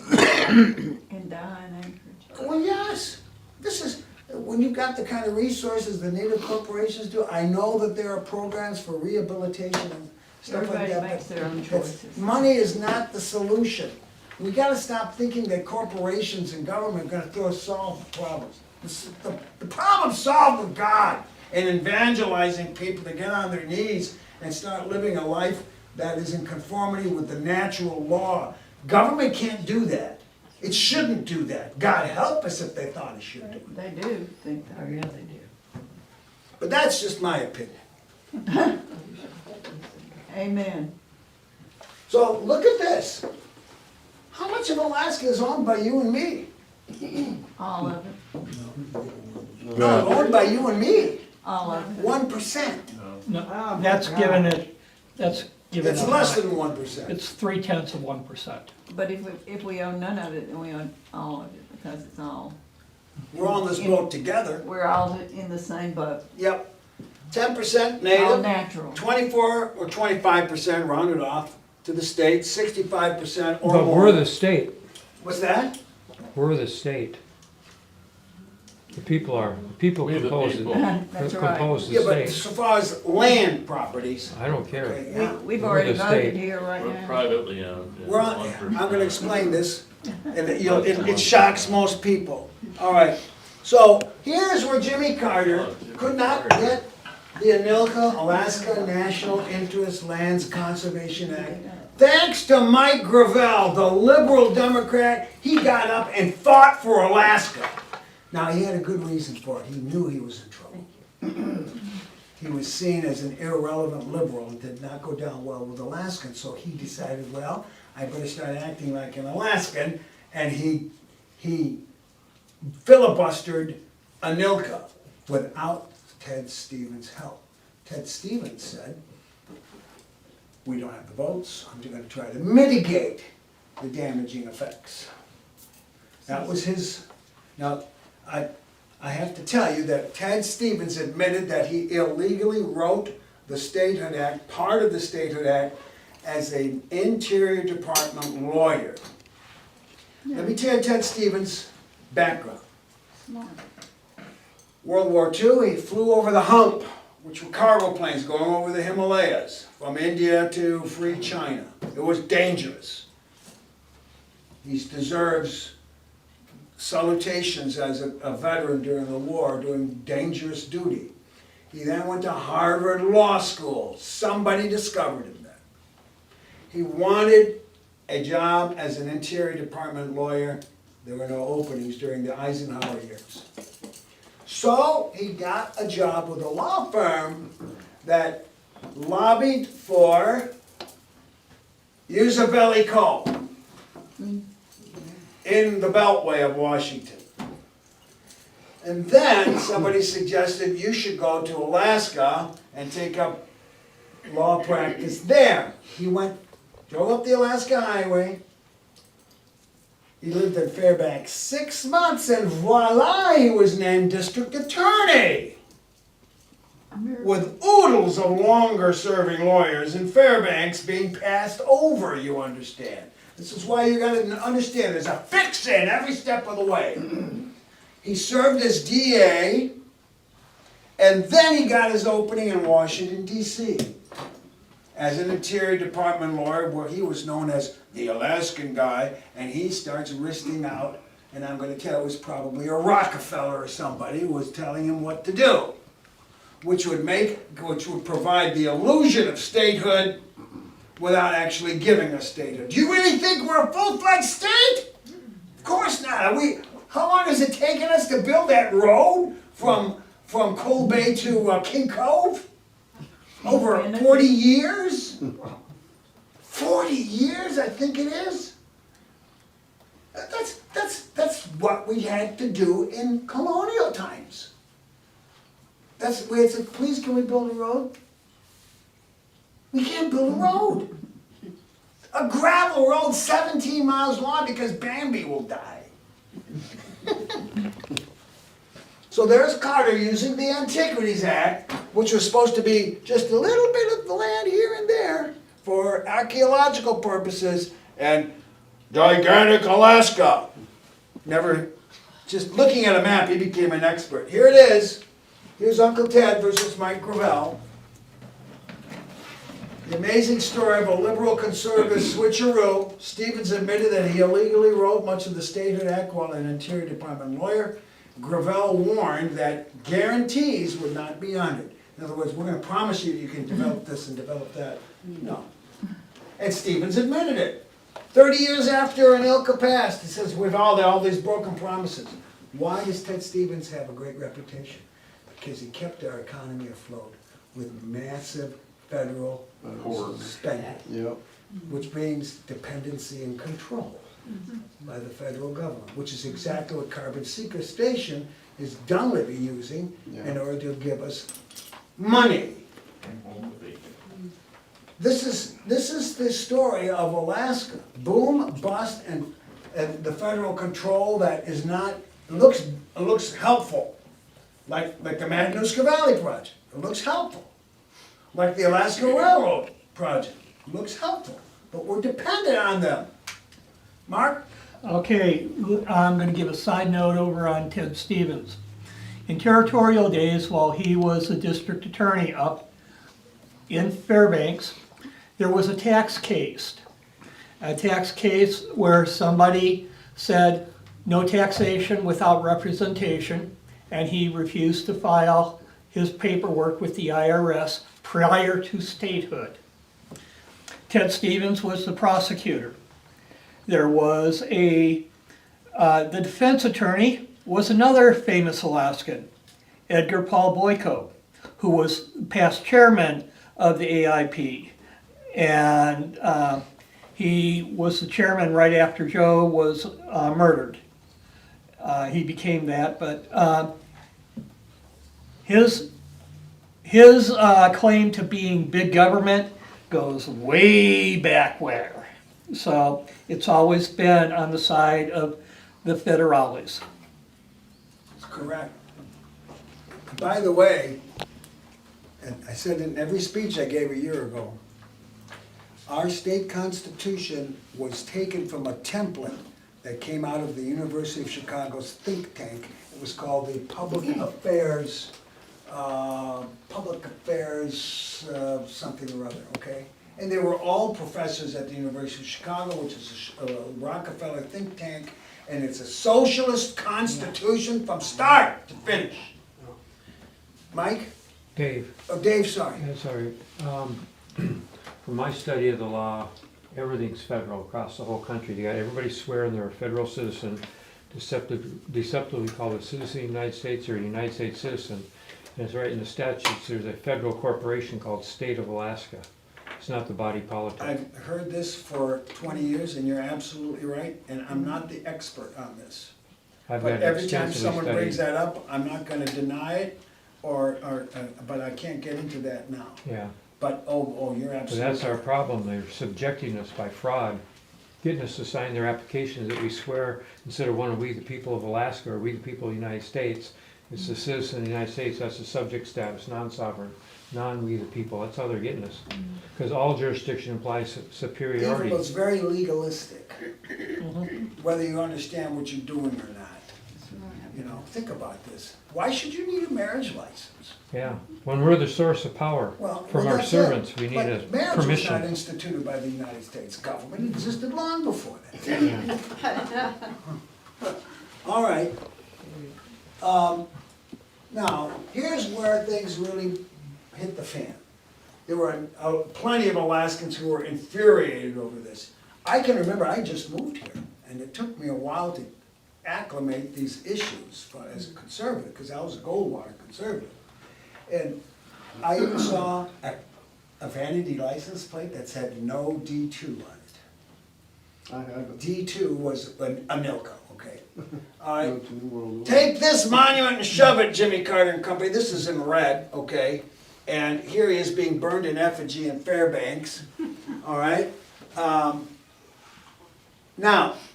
And die in Anchorage. Well, yes, this is, when you've got the kind of resources the native corporations do, I know that there are programs for rehabilitation and stuff like Everybody that. makes but their own that's- choices. Money is not the solution. We gotta stop thinking that corporations and government are gonna solve the problems. The problem's solved with God and evangelizing people to get on their knees and start living a life that is in conformity with the natural law. Government can't do that. It shouldn't do that. God help us if they thought it should do it. They do think Oh, that. yeah, they do. But that's just my opinion. Amen. So look at this. How much of Alaska is owned by you and me? All of it. No, owned by you and me. All of it. 1%. No, that's given it, that's given It's it less high. than 1%. It's 0.3%. But if we own none of it, then we own all of it, because it's all, We're on this boat together. we're all in the same boat. Yep. 10% All native, natural. 24 or 25% rounded off to the state, 65% or But more. we're the state, What's that? we're the state. The people We the compose people. That's right. compose the Yeah, but state. so far as land properties, I don't care. okay, yeah. We've We're already the voted state. here right We're now. privately owned. yeah, We're on, 1%. I'm gonna explain this, and it shocks most people. All right, so here's where Jimmy Carter could not get the Anilka Alaska National Interest Lands Conservation Act. Thanks to Mike Gravel, the liberal Democrat, he got up and fought for Alaska. Now, he had a good reason for it. He knew he was in trouble. He was seen as an irrelevant liberal and did not go down well with Alaskans. So he decided, well, I better start acting like an Alaskan. And he filibustered Anilka without Ted Stevens' help. Ted Stevens said, we don't have the votes, I'm going to try to mitigate the damaging effects. That was his, now, I have to tell you that Ted Stevens admitted that he illegally wrote the Statehood Act, part of the Statehood Act, as an Interior Department lawyer. Let me tell you Ted Stevens' background. Smart. World War II, he flew over the hump, which were cargo planes going over the Himalayas, from India to free China. It was dangerous. He deserves salutations as a veteran during the war, doing dangerous duty. He then went to Harvard Law School. Somebody discovered him then. He wanted a job as an Interior Department lawyer. There were no openings during the Eisenhower years. So he got a job with a law firm that lobbied for Usabelli Coal in the Beltway of Washington. And then somebody suggested you should go to Alaska and take up law practice there. He drove up the Alaska Highway. He lived in Fairbanks 6 months, and voila, he was named district attorney. With oodles of longer-serving lawyers in Fairbanks being passed over, you understand. This is why you gotta understand, there's a fix-in every step of the way. He served as DA, and then he got his opening in Washington, D.C. as an Interior Department lawyer, where he was known as the Alaskan guy, and he starts listing out, and I'm gonna tell you, it was probably a Rockefeller or somebody who was telling him what to do, which would provide the illusion of statehood without actually giving us statehood. Do you really think we're a full-fledged state? Of course not. How long has it taken us to build that road from Cold Bay to King Cove? Over 40 years? 40 years, I think it is. That's what we had to do in colonial times. That's where it said, please can we build a road? We can't build a road. A gravel road 17 miles long because Bambi will die. So there's Carter using the Antiquities Act, which was supposed to be just a little bit of the land here and there for archaeological purposes, and gigantic Alaska. Never, just looking at a map, he became an expert. Here it is. Here's Uncle Ted versus Mike Gravel. The amazing story of a liberal conservative switcheroo. Stevens admitted that he illegally wrote much of the Statehood Act while an Interior Department lawyer. Gravel warned that guarantees would not be honored. In other words, we're going to promise you you can develop this and develop that. No. And Stevens admitted it. 30 years after Anilka passed, he says, with all these broken promises. Why does Ted Stevens have a great reputation? Because he kept our economy afloat with massive federal spending, Yep. which brings dependency and control by the federal government, which is exactly what carbon sequestration is dully using in order to give us money. This is the story of Alaska. Boom, bust, and the federal control that is not, looks helpful. Like the Matanuska Valley project, it looks helpful. Like the Alaska Railroad project, it looks helpful. But we're dependent on them. Mark? Okay, I'm gonna give a side note over on Ted Stevens. In territorial days, while he was a district attorney up in Fairbanks, there was a tax case. A tax case where somebody said no taxation without representation, and he refused to file his paperwork with the IRS prior to statehood. Ted Stevens was the prosecutor. There was the defense attorney was another famous Alaskan, Edgar Paul Boyko, who was past chairman of the AIP. And he was the chairman right after Joe was murdered. He became that, but his claim to being big government goes way back where. So it's always been on the side of the federales. That's correct. By the way, and I said it in every speech I gave a year ago, our state constitution was taken from a template that came out of the University of Chicago's think tank. It was called the Public Affairs, something or other, okay? And they were all professors at the University of Chicago, which is a Rockefeller think tank, and it's a socialist constitution from start to finish. Mike? Dave, Oh, Dave, sorry. that's all right. From my study of the law, everything's federal across the whole country. You got everybody swearing they're a federal citizen, deceptively called a citizen of the United States or a United States citizen. And it's right in the statutes, there's a federal corporation called State of Alaska. It's not the body politic. I've heard this for 20 years, and you're absolutely right, and I'm not the expert on this. I've But got every time extensively someone brings studied. that up, I'm not gonna deny it, but I can't get into that now. Yeah, But, you're but absolutely that's our right. problem. They're subjecting us by fraud, getting us to sign their applications that we swear, instead of one, we the people of Alaska or we the people of the United States, it's the citizen of the United States, that's the subject status, non-sovereign, non-we the people. That's how they're getting us. Because all jurisdiction implies superiority. It's very legalistic, whether you understand what you're doing or not. You know, think about this. Why should you need a marriage license? Yeah, when we're the source of power from our that's it. servants, we need But a marriage was not permission. instituted by the United States government, it existed long before that. All right. Now, here's where things really hit the fan. There were plenty of Alaskans who were infuriated over this. I can remember, I just moved here, and it took me a while to acclimate these issues as a conservative, because I was a Goldwater conservative. And I even saw a vanity license plate that said no D2 on it. I have it. D2 was a Nilco, okay. All Go right, to the world. take this monument and shove it, Jimmy Carter and Company. This is in red, okay? And here he is being burned in effigy in Fairbanks, all right? Now,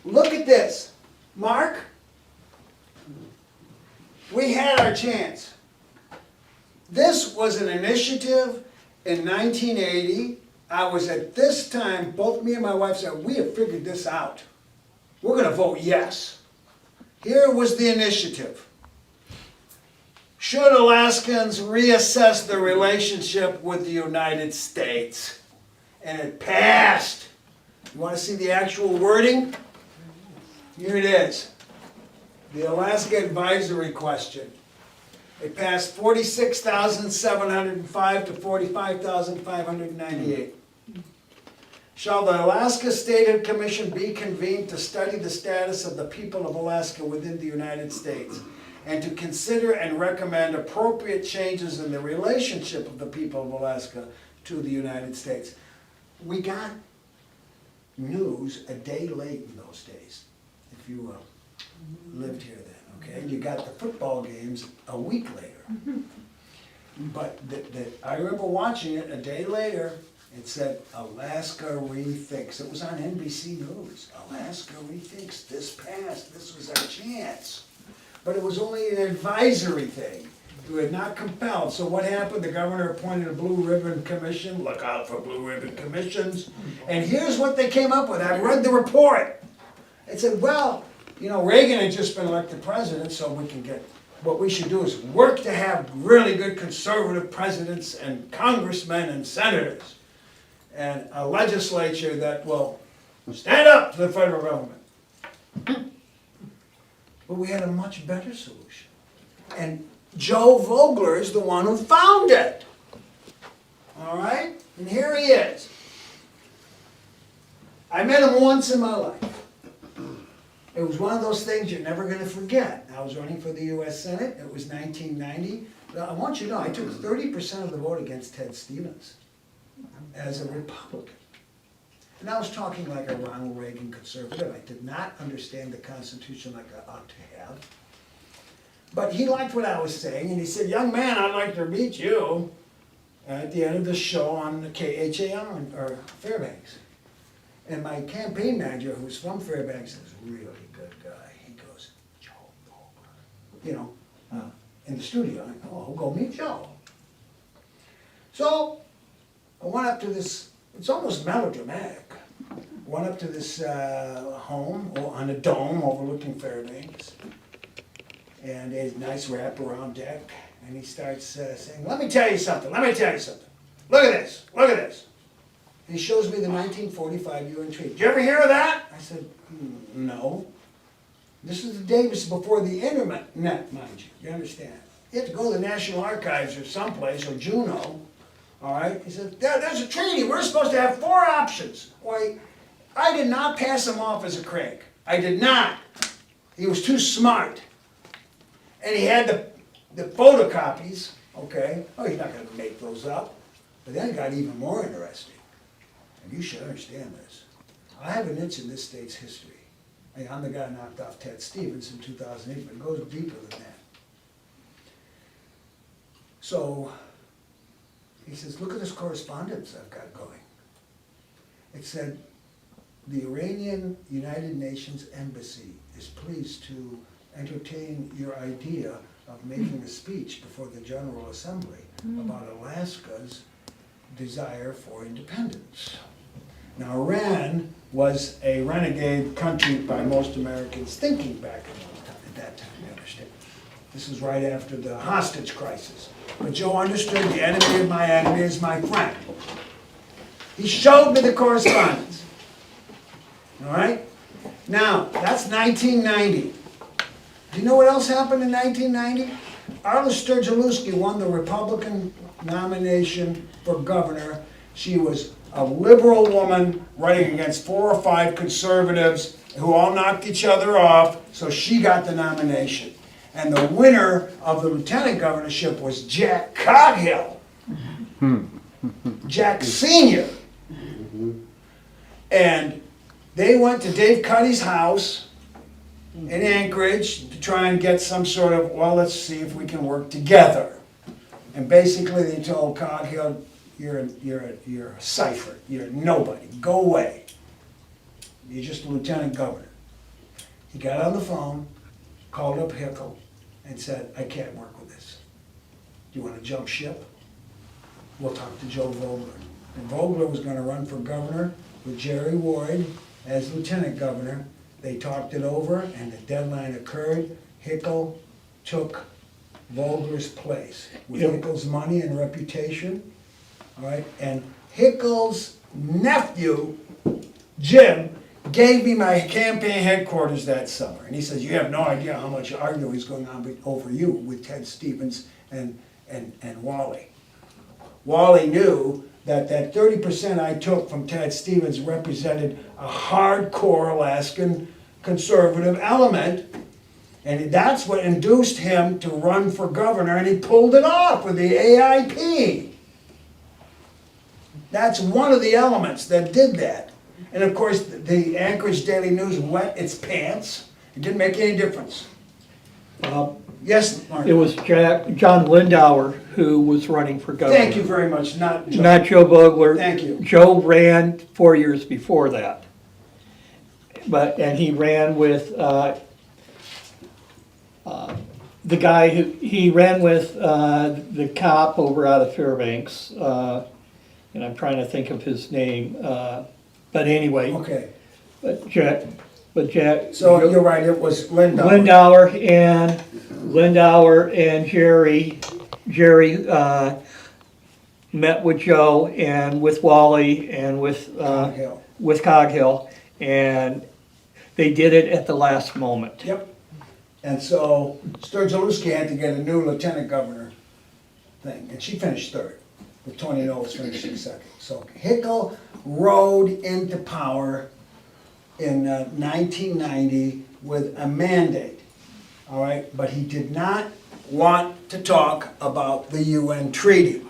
look at this. Mark, we had our chance. This was an initiative in 1980. I was at this time, both me and my wife said, we have figured this out. We're gonna vote yes. Here was the initiative. Should Alaskans reassess their relationship with the United States? And it passed. You wanna see the actual wording? Here it is. The Alaska Advisory Question. It passed 46,705 to 45,598. Shall the Alaska State Commission be convened to study the status of the people of Alaska within the United States and to consider and recommend appropriate changes in the relationship of the people of Alaska to the United States? We got news a day late in those days, if you lived here then, okay? You got the football games a week later. But I remember watching it a day later. It said, Alaska rethinks. It was on NBC News. Alaska rethinks. This passed. This was our chance. But it was only an advisory thing. We had not compelled. So what happened? The governor appointed a blue ribbon commission. Look out for blue ribbon commissions. And here's what they came up with. I read the report. It said, well, you know, Reagan had just been elected president, so we can get, what we should do is work to have really good conservative presidents and congressmen and senators. And a legislature that will stand up to the federal government. But we had a much better solution. And Joe Vogler is the one who found it. All right? And here he is. I met him once in my life. It was one of those things you're never going to forget. I was running for the U.S. Senate. It was 1990. I want you to know, I took 30% of the vote against Ted Stevens as a Republican. And I was talking like a Ronald Reagan conservative. I did not understand the Constitution like I ought to have. But he liked what I was saying, and he said, young man, I'd like to meet you at the end of the show on the KHAM or Fairbanks. And my campaign manager, who's from Fairbanks, is a really good guy. He goes, Joe Vogler, you know, in the studio. I go, oh, I'll go meet Joe. So I went up to this, it's almost melodramatic. Went up to this home on a dome overlooking Fairbanks. And a nice wraparound deck. And he starts saying, let me tell you something, let me tell you something. Look at this, look at this. He shows me the 1945 UN Treaty. Did you ever hear of that? I said, no. This is the days before the internet, mind you. You understand? You have to go to the National Archives or someplace, or Juneau. All right? He said, there's a treaty. We're supposed to have 4 options. Why, I did not pass him off as a crank. I did not. He was too smart. And he had the photocopies, okay? Oh, he's not going to make those up. But then it got even more interesting. And you should understand this. I have an inch in this state's history. I'm the guy who knocked off Ted Stevens in 2008, but it goes deeper than that. So he says, look at this correspondence I've got going. It said, the Iranian United Nations Embassy is pleased to entertain your idea of making a speech before the General Assembly about Alaska's desire for independence. Now, Iran was a renegade country by most Americans thinking back at that time, you understand. This is right after the hostage crisis. But Joe understood the enemy of my enemy is my friend. He showed me the correspondence. All right? Now, that's 1990. Do you know what else happened in 1990? Arla Sturgeluski won the Republican nomination for governor. She was a liberal woman running against 4 or 5 conservatives who all knocked each other off, so she got the nomination. And the winner of the lieutenant governorship was Jack Coghill. Jack Sr. And they went to Dave Cuddy's house in Anchorage to try and get some sort of, well, let's see if we can work together. And basically they told Coghill, you're a cipher, you're nobody, go away. You're just a lieutenant governor. He got on the phone, called up Hickel, and said, I can't work with this. Do you wanna jump ship? We'll talk to Joe Vogler. And Vogler was gonna run for governor with Jerry Ward as lieutenant governor. They talked it over, and the deadline occurred. Hickel took Vogler's place with Yep. Hickel's money and reputation, all right? And Hickel's nephew, Jim, gave me my campaign headquarters that summer. And he says, you have no idea how much arguing is going on over you with Ted Stevens and Wally. Wally knew that 30% I took from Ted Stevens represented a hardcore Alaskan conservative element. And that's what induced him to run for governor, and he pulled it off with the AIP. That's one of the elements that did that. And of course, the Anchorage Daily News wet its pants. It didn't make any difference. Yes, Mark? It was John Lindauer who was running for governor. Thank you very much, not Joe. Not Joe Vogler. Thank you. Joe ran 4 years before that. And he ran with, the guy he ran with, the cop over out of Fairbanks, and I'm trying to think of his name, but anyway, Okay, but Jack. so you're right, it was Lindauer. Lindauer and Jerry met with Joe and with Wally and with Hill. Coghill, and they did it at the last moment. Yep. And so Sturgill-Lewski had to get a new lieutenant governor thing, and she finished third, with Tony Knowles finishing second. So Hickel rode into power in 1990 with a mandate, all right? But he did not want to talk about the UN treaty.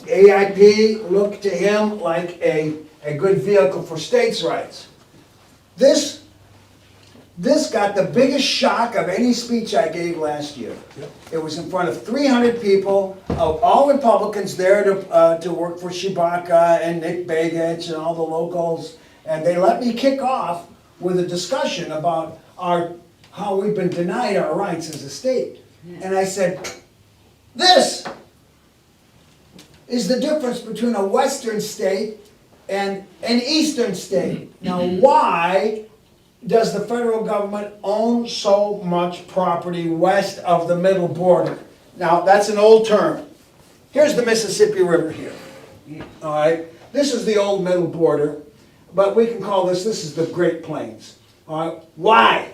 AIP looked to him like a good vehicle for states' rights. This got the biggest shock of any speech I gave last year. It was in front of 300 people, all Republicans there to work for Chewbacca and Nick Begich and all the locals. And they let me kick off with a discussion about how we've been denied our rights as a state. And I said, this is the difference between a Western state and an Eastern state. Now, why does the federal government own so much property west of the middle border? Now, that's an old term. Here's the Mississippi River here, all right? This is the old middle border, but we can call this is the Great Plains, all right? Why?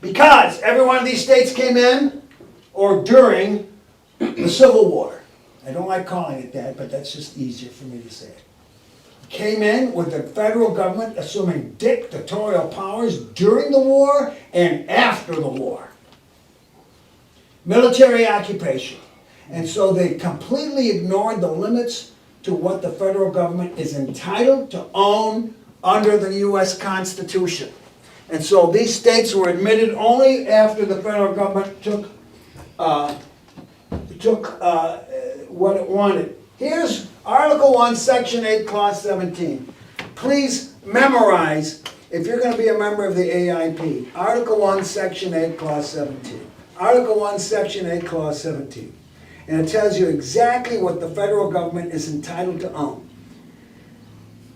Because every one of these states came in or during the Civil War. I don't like calling it that, but that's just easier for me to say. Came in with the federal government assuming dictatorial powers during the war and after the war. Military occupation. And so they completely ignored the limits to what the federal government is entitled to own under the US Constitution. And so these states were admitted only after the federal government took what it wanted. Here's Article 1, Section 8, Clause 17. Please memorize, if you're going to be a member of the AIP, Article 1, Section 8, Clause 17. Article 1, Section 8, Clause 17. And it tells you exactly what the federal government is entitled to own.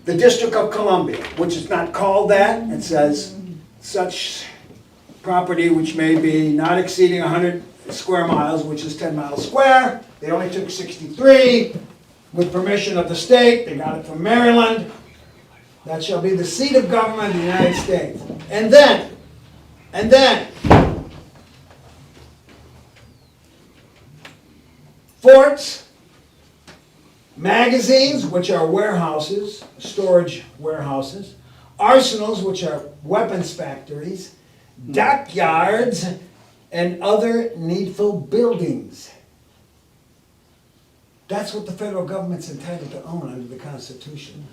The District of Columbia, which is not called that, it says such property which may be not exceeding 100 square miles, which is 10 miles square. They only took 63. With permission of the state, they got it from Maryland. That shall be the seat of government of the United States. And then, forts, magazines, which are warehouses, storage warehouses, arsenals, which are weapons factories, dockyards, and other needful buildings. That's what the federal government's entitled to own under the Constitution.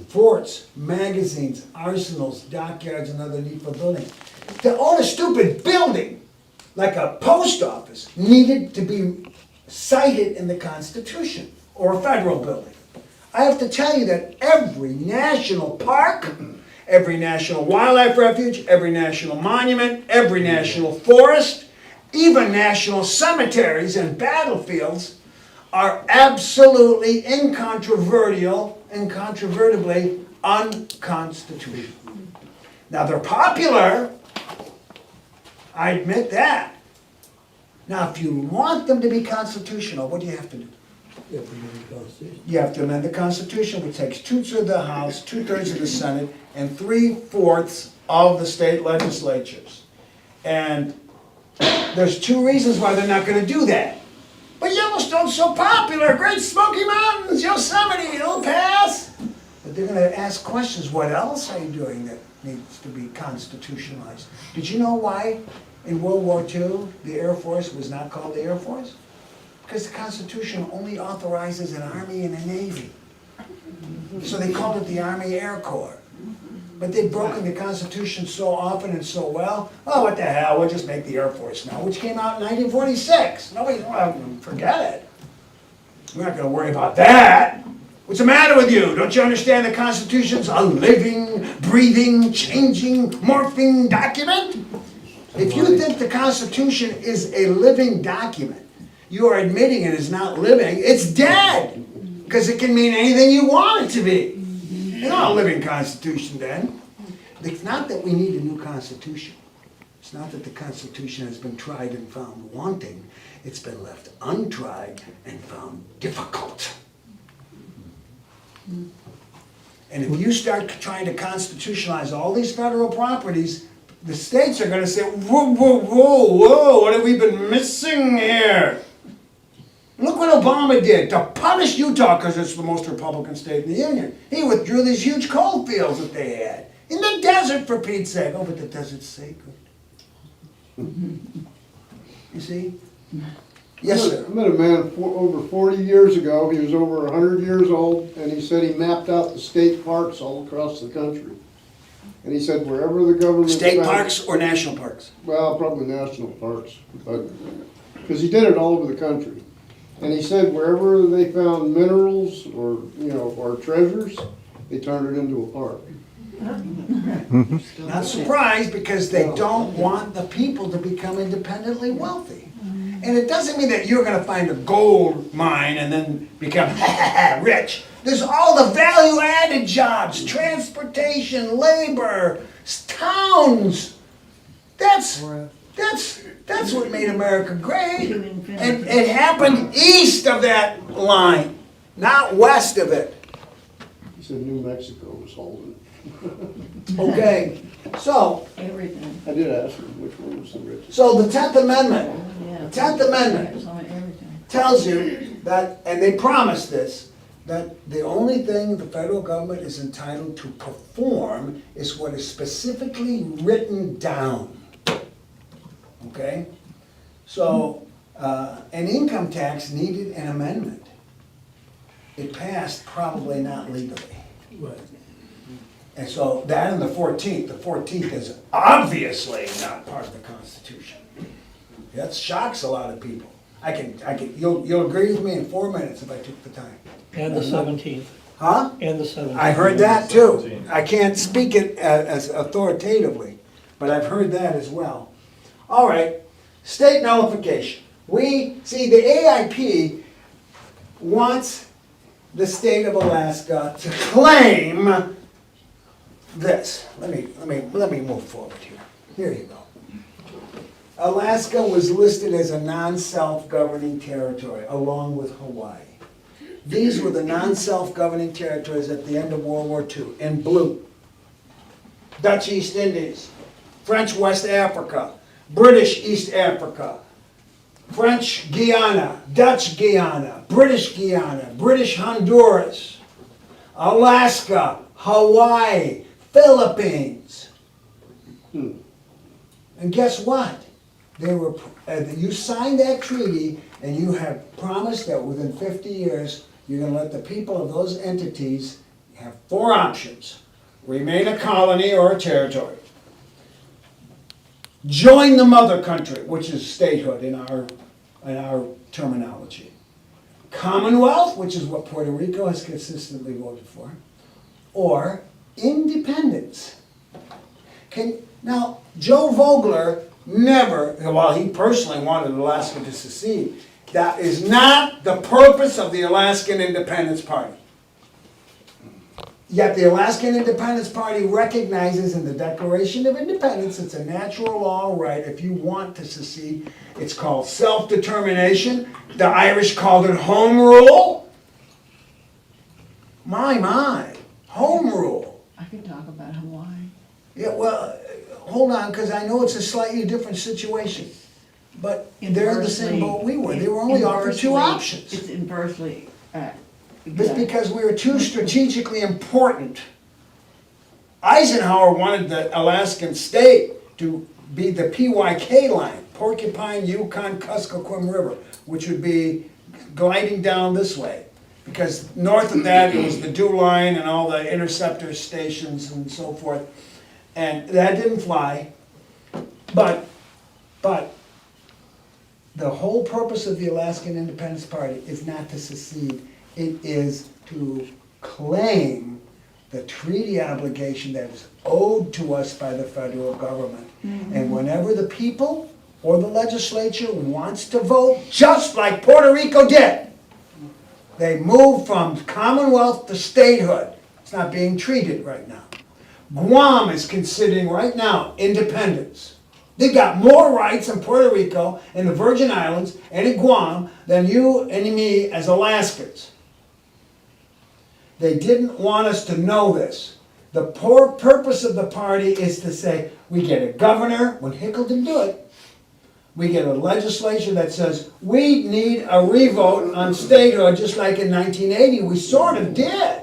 Forts, magazines, arsenals, dockyards, and other needful buildings. To own a stupid building, like a post office, needed to be cited in the Constitution. or a federal building. I have to tell you that every national park, every national wildlife refuge, every national monument, every national forest, even national cemeteries and battlefields are absolutely incontrovertibly unconstitutional. Now, they're popular, I admit that. Now, if you want them to be constitutional, what do you have to do? Yeah, for the Constitution. You have to amend the Constitution, which takes 2/3 of the House, 2/3 of the Senate, and 3/4 of the state legislatures. And there's two reasons why they're not gonna do that. But Yellowstone's so popular, Great Smoky Mountains, Yosemite, it'll pass. But they're gonna ask questions, what else are you doing that needs to be constitutionalized? Did you know why in World War II, the Air Force was not called the Air Force? Because the Constitution only authorizes an Army and a Navy. So they called it the Army Air Corps. But they've broken the Constitution so often and so well, oh, what the hell, we'll just make the Air Force now, which came out in 1946. Nobody, forget it. We're not gonna worry about that. What's the matter with you? Don't you understand the Constitution's a living, breathing, changing, morphing document? If you think the Constitution is a living document, you are admitting it is not living, it's dead. Because it can mean anything you want it to be. It's not a living Constitution then. It's not that we need a new Constitution. It's not that the Constitution has been tried and found wanting. It's been left untried and found difficult. And if you start trying to constitutionalize all these federal properties, the states are gonna say, whoa, whoa, whoa, whoa, what have we been missing here? Look what Obama did to punish Utah because it's the most Republican state in the Union. He withdrew these huge coal fields that they had in the desert, for Pete's sake. Oh, but the desert's sacred. You see? Yes, sir. I met a man over 40 years ago. He was over 100 years old, and he said he mapped out the state parks all across the country. And he said wherever the government State found- parks or national parks? Well, probably national parks, but because he did it all over the country. And he said wherever they found minerals or or treasures, they turned it into a park. Not surprised, because they don't want the people to become independently wealthy. And it doesn't mean that you're gonna find a gold mine and then become rich. There's all the value-added jobs, transportation, labor, towns. That's what made America great. And it happened east of that line, not west of it. He said New Mexico was holding it. Okay, so, Everything, I did ask him which one was the richest. so the 10th Amendment yeah. The 10th Amendment It's on everything. tells you that, and they promise this, that the only thing the federal government is entitled to perform is what is specifically written down. Okay? So, an income tax needed an amendment. It passed, probably not legally. Right. And so that and the 14th is obviously not part of the Constitution. That shocks a lot of people. You'll agree with me in 4 minutes if I took the time. And the 17th, Huh? and the 17th. I heard that too. I can't speak it as authoritatively, but I've heard that as well. All right, state nullification. See, the AIP wants the state of Alaska to claim this. Let me move forward here. Here you go. Alaska was listed as a non-self-governing territory, along with Hawaii. These were the non-self-governing territories at the end of World War II, in blue. Dutch East Indies, French West Africa, British East Africa, French Guiana, Dutch Guiana, British Honduras, Alaska, Hawaii, Philippines. And guess what? You signed that treaty, and you have promised that within 50 years, you're gonna let the people of those entities have 4 options: remain a colony or a territory, join the mother country, which is statehood in our terminology, Commonwealth, which is what Puerto Rico has consistently voted for, or independence. Now, Joe Vogler never, while he personally wanted Alaska to secede, that is not the purpose of the Alaskan Independence Party. Yet the Alaskan Independence Party recognizes in the Declaration of Independence, it's a natural law right if you want to secede. It's called self-determination. The Irish called it home rule. My, home rule. I could talk about Hawaii. Yeah, well, hold on, because I know it's a slightly different situation. But they're the same boat we were. They were only offered two options. It's inversely, Just because we were too strategically important. Eisenhower wanted the Alaskan state to be the PYK line, Porcupine, Yukon, Kuskokwim River, which would be gliding down this way. Because north of that, it was the Dew Line and all the interceptor stations and so forth. And that didn't fly. But the whole purpose of the Alaskan Independence Party is not to secede. It is to claim the treaty obligation that is owed to us by the federal government. And whenever the people or the legislature wants to vote, just like Puerto Rico did, they move from Commonwealth to statehood. It's not being treated right now. Guam is considering right now independence. They got more rights in Puerto Rico and the Virgin Islands and in Guam than you and me as Alaskans. They didn't want us to know this. The purpose of the party is to say, we get a governor, when Hickel didn't do it, we get a legislation that says, we need a revote on statehood, just like in 1980, we sort of did.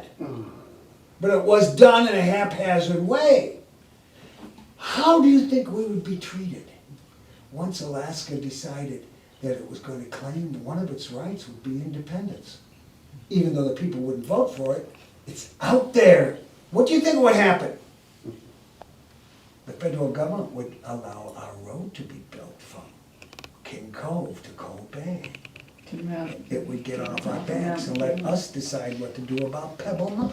But it was done in a haphazard way. How do you think we would be treated once Alaska decided that it was going to claim one of its rights would be independence? Even though the people wouldn't vote for it, it's out there. What do you think would happen? The federal government would allow our road to be built from King Cove to Cold Bay. It would get off our backs and let us decide what to do about Pebble Mine.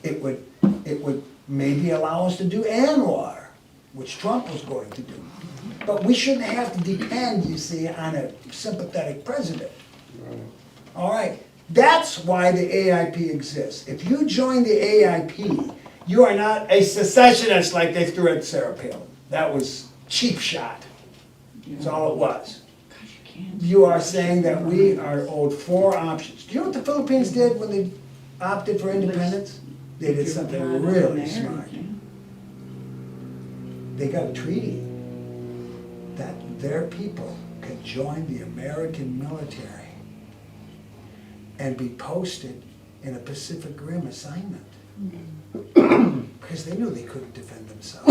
It would maybe allow us to do ANWR, which Trump was going to do. But we shouldn't have to depend, you see, on a sympathetic president. All right, that's why the AIP exists. If you join the AIP, you are not a secessionist like they threw at Sarah Palin. That was cheap shot. That's all it was. You are saying that we are owed 4 options. Do you know what the Philippines did when they opted for independence? They did something really smart. They got a treaty that their people could join the American military and be posted in a Pacific Rim assignment. Because they knew they couldn't defend themselves.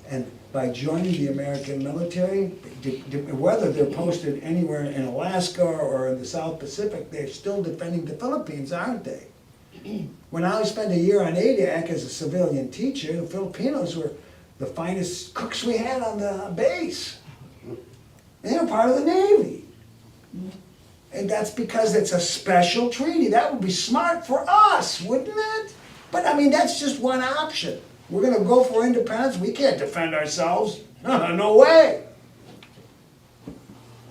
And by joining the American military, whether they're posted anywhere in Alaska or in the South Pacific, they're still defending the Philippines, aren't they? When I spent a year on ADAC as a civilian teacher, the Filipinos were the finest cooks we had on the base. And they were part of the Navy. And that's because it's a special treaty. That would be smart for us, wouldn't it? But I mean, that's just one option. We're gonna go for independence, we can't defend ourselves. No way.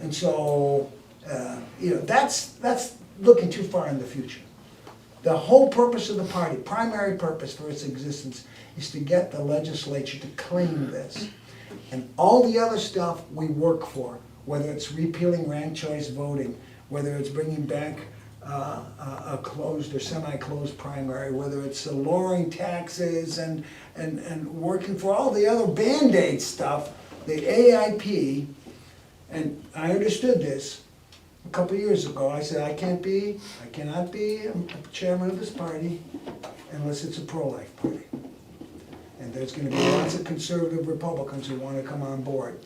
And so, that's looking too far in the future. The whole purpose of the party, primary purpose for its existence, is to get the legislature to claim this. And all the other stuff we work for, whether it's repealing ranked choice voting, whether it's bringing back a closed or semi-closed primary, whether it's lowering taxes and working for all the other Band-Aid stuff, the AIP, and I understood this a couple of years ago. I said, I cannot be a chairman of this party unless it's a pro-life party. And there's gonna be lots of conservative Republicans who wanna come on board.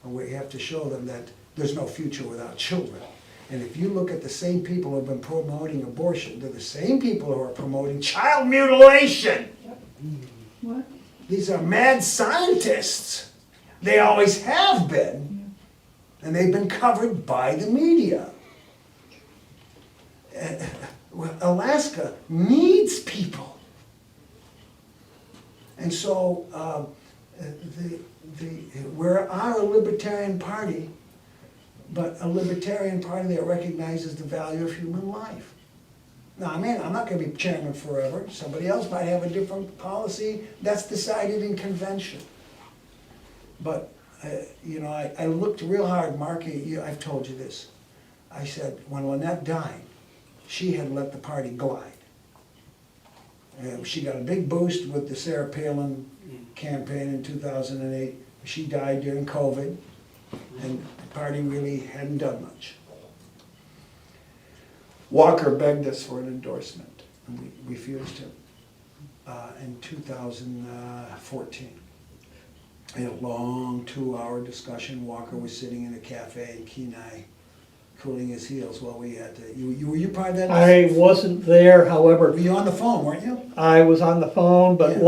And we have to show them that there's no future without children. And if you look at the same people who have been promoting abortion, they're the same people who are promoting child mutilation. What? These are mad scientists. They always have been. And they've been covered by the media. well, Alaska needs people. And so, we are a libertarian party, but a libertarian party that recognizes the value of human life. Now, I mean, I'm not gonna be chairman forever. Somebody else might have a different policy that's decided in convention. But, you know, I looked real hard, Mark, I've told you this. I said, when Lynette died, she had let the party glide. She got a big boost with the Sarah Palin campaign in 2008. She died during COVID, and the party really hadn't done much. Walker begged us for an endorsement, and we refused him in 2014. In a long 2-hour discussion, Walker was sitting in a cafe in Kenai, cooling his heels while we had to, were you part of that? I wasn't there, however, Were you on the phone, weren't you? I was on the phone, but Yeah.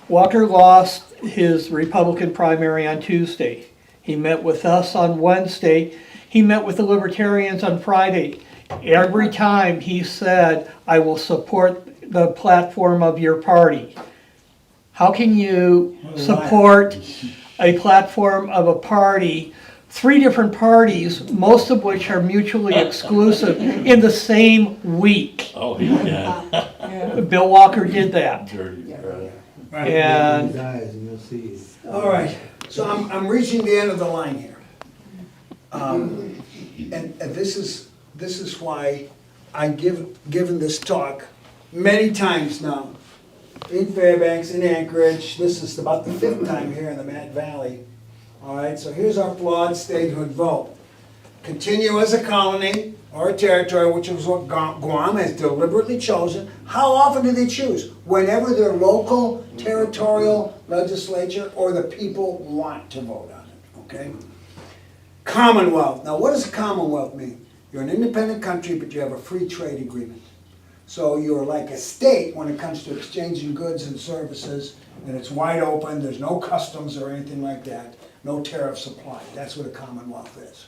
Walker lost his Republican primary on Tuesday. He met with us on Wednesday. He met with the Libertarians on Friday. Every time he said, I will support the platform of your party. How can you support a platform of a party, 3 different parties, most of which are mutually exclusive, in the same week? Oh, he can. Bill Walker did that. Dirty crap. And His eyes and you'll see. All right, so I'm reaching the end of the line here. And this is why I've given this talk many times now. In Fairbanks, in Anchorage, this is about the 5th time here in the Matt Valley. All right, so here's our flawed statehood vote. Continue as a colony or a territory, which is what Guam has deliberately chosen. How often do they choose? Whenever their local territorial legislature or the people want to vote on it, okay? Commonwealth. Now, what does a Commonwealth mean? You're an independent country, but you have a free trade agreement. So you're like a state when it comes to exchanging goods and services, and it's wide open, there's no customs or anything like that, no tariffs applied. That's what a Commonwealth is.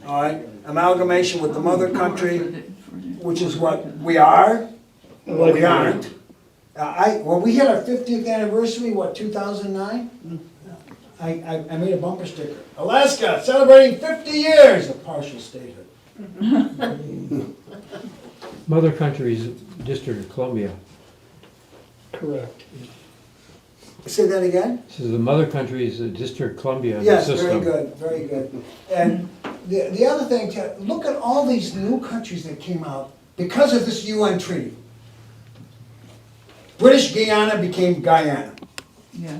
All right, amalgamation with the mother country, which is what we are, what we aren't. When we hit our 50th anniversary, what, 2009? I made a bumper sticker. Alaska, celebrating 50 years of partial statehood. Mother country's District of Columbia. correct. Say that again? This is the mother country's District of Columbia in the Yes, system. very good, very good. And the other thing, look at all these new countries that came out because of this UN treaty. British Guiana became Guyana. Yeah.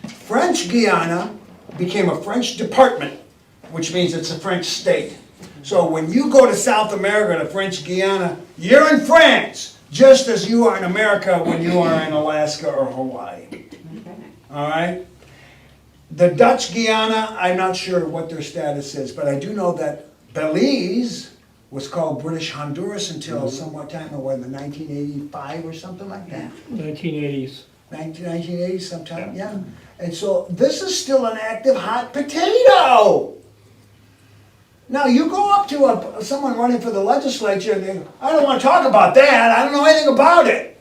French Guiana became a French department, which means it's a French state. So when you go to South America, to French Guiana, you're in France, just as you are in America when you are in Alaska or Hawaii. All right? The Dutch Guiana, I'm not sure what their status is, but I do know that Belize was called British Honduras until somewhat time in 1985 or something like that. 1980s. 1980 sometime, yeah. And so this is still an active hot potato. Now you go up to someone running for the legislature and they go, I don't want to talk about that, I don't know anything about it.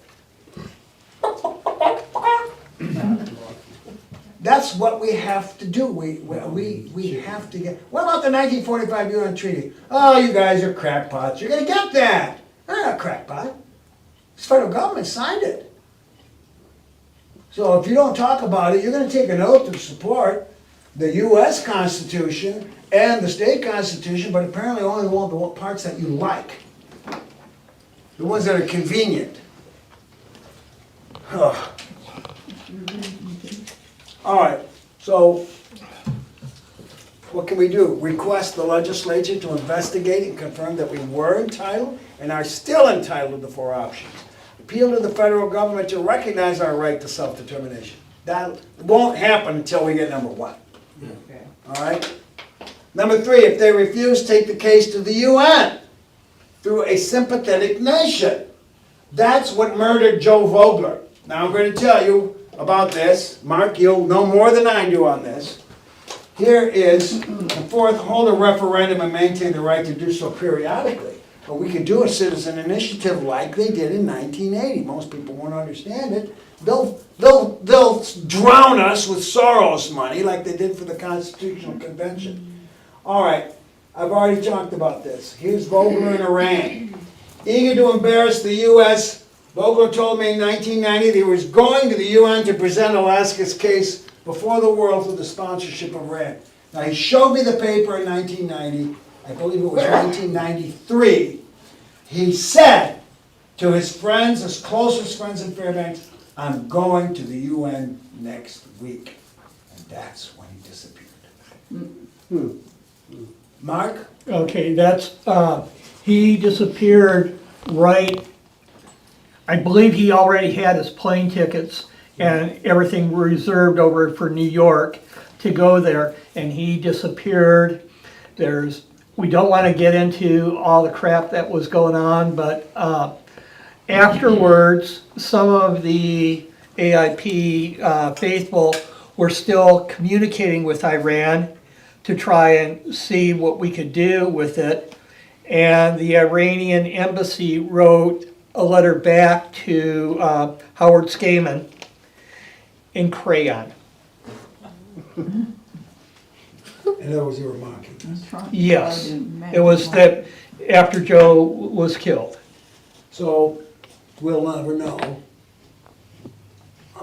That's what we have to do. We have to get. What about the 1945 UN Treaty? Oh, you guys are crackpots. You're going to get that. They're not crackpot. This federal government signed it. So if you don't talk about it, you're going to take an oath to support the U.S. Constitution and the state constitution, but apparently only want the parts that you like. The ones that are convenient. Ugh. All right, so what can we do? Request the legislature to investigate and confirm that we were entitled and are still entitled to the 4 options. Appeal to the federal government to recognize our right to self-determination. That won't happen until we get number 1. Okay. All right? Number 3, if they refuse, take the case to the UN through a sympathetic nation. That's what murdered Joe Vogler. Now I'm going to tell you about this. Mark, you'll know more than I do on this. here is, and fourth, hold a referendum and maintain the right to do so periodically. But we could do a citizen initiative like they did in 1980. Most people won't understand it. They'll drown us with Soros money like they did for the Constitutional Convention. All right, I've already talked about this. Here's Vogler in Iran. Eager to embarrass the U.S., Vogler told me in 1990 that he was going to the UN to present Alaska's case before the world through the sponsorship of Iran. Now, he showed me the paper in 1990. I believe it was 1993. He said to his friends, his closest friends in Fairbanks, I'm going to the UN next week. And that's when he disappeared. Mark? Okay, that's, he disappeared right, I believe he already had his plane tickets and everything reserved over for New York to go there, and he disappeared. We don't want to get into all the crap that was going on, but afterwards, some of the AIP faithful were still communicating with Iran to try and see what we could do with it. And the Iranian embassy wrote a letter back to Howard Skaman in crayon. In other words, you were mocking. Yes, it was that after Joe was killed. So we'll never know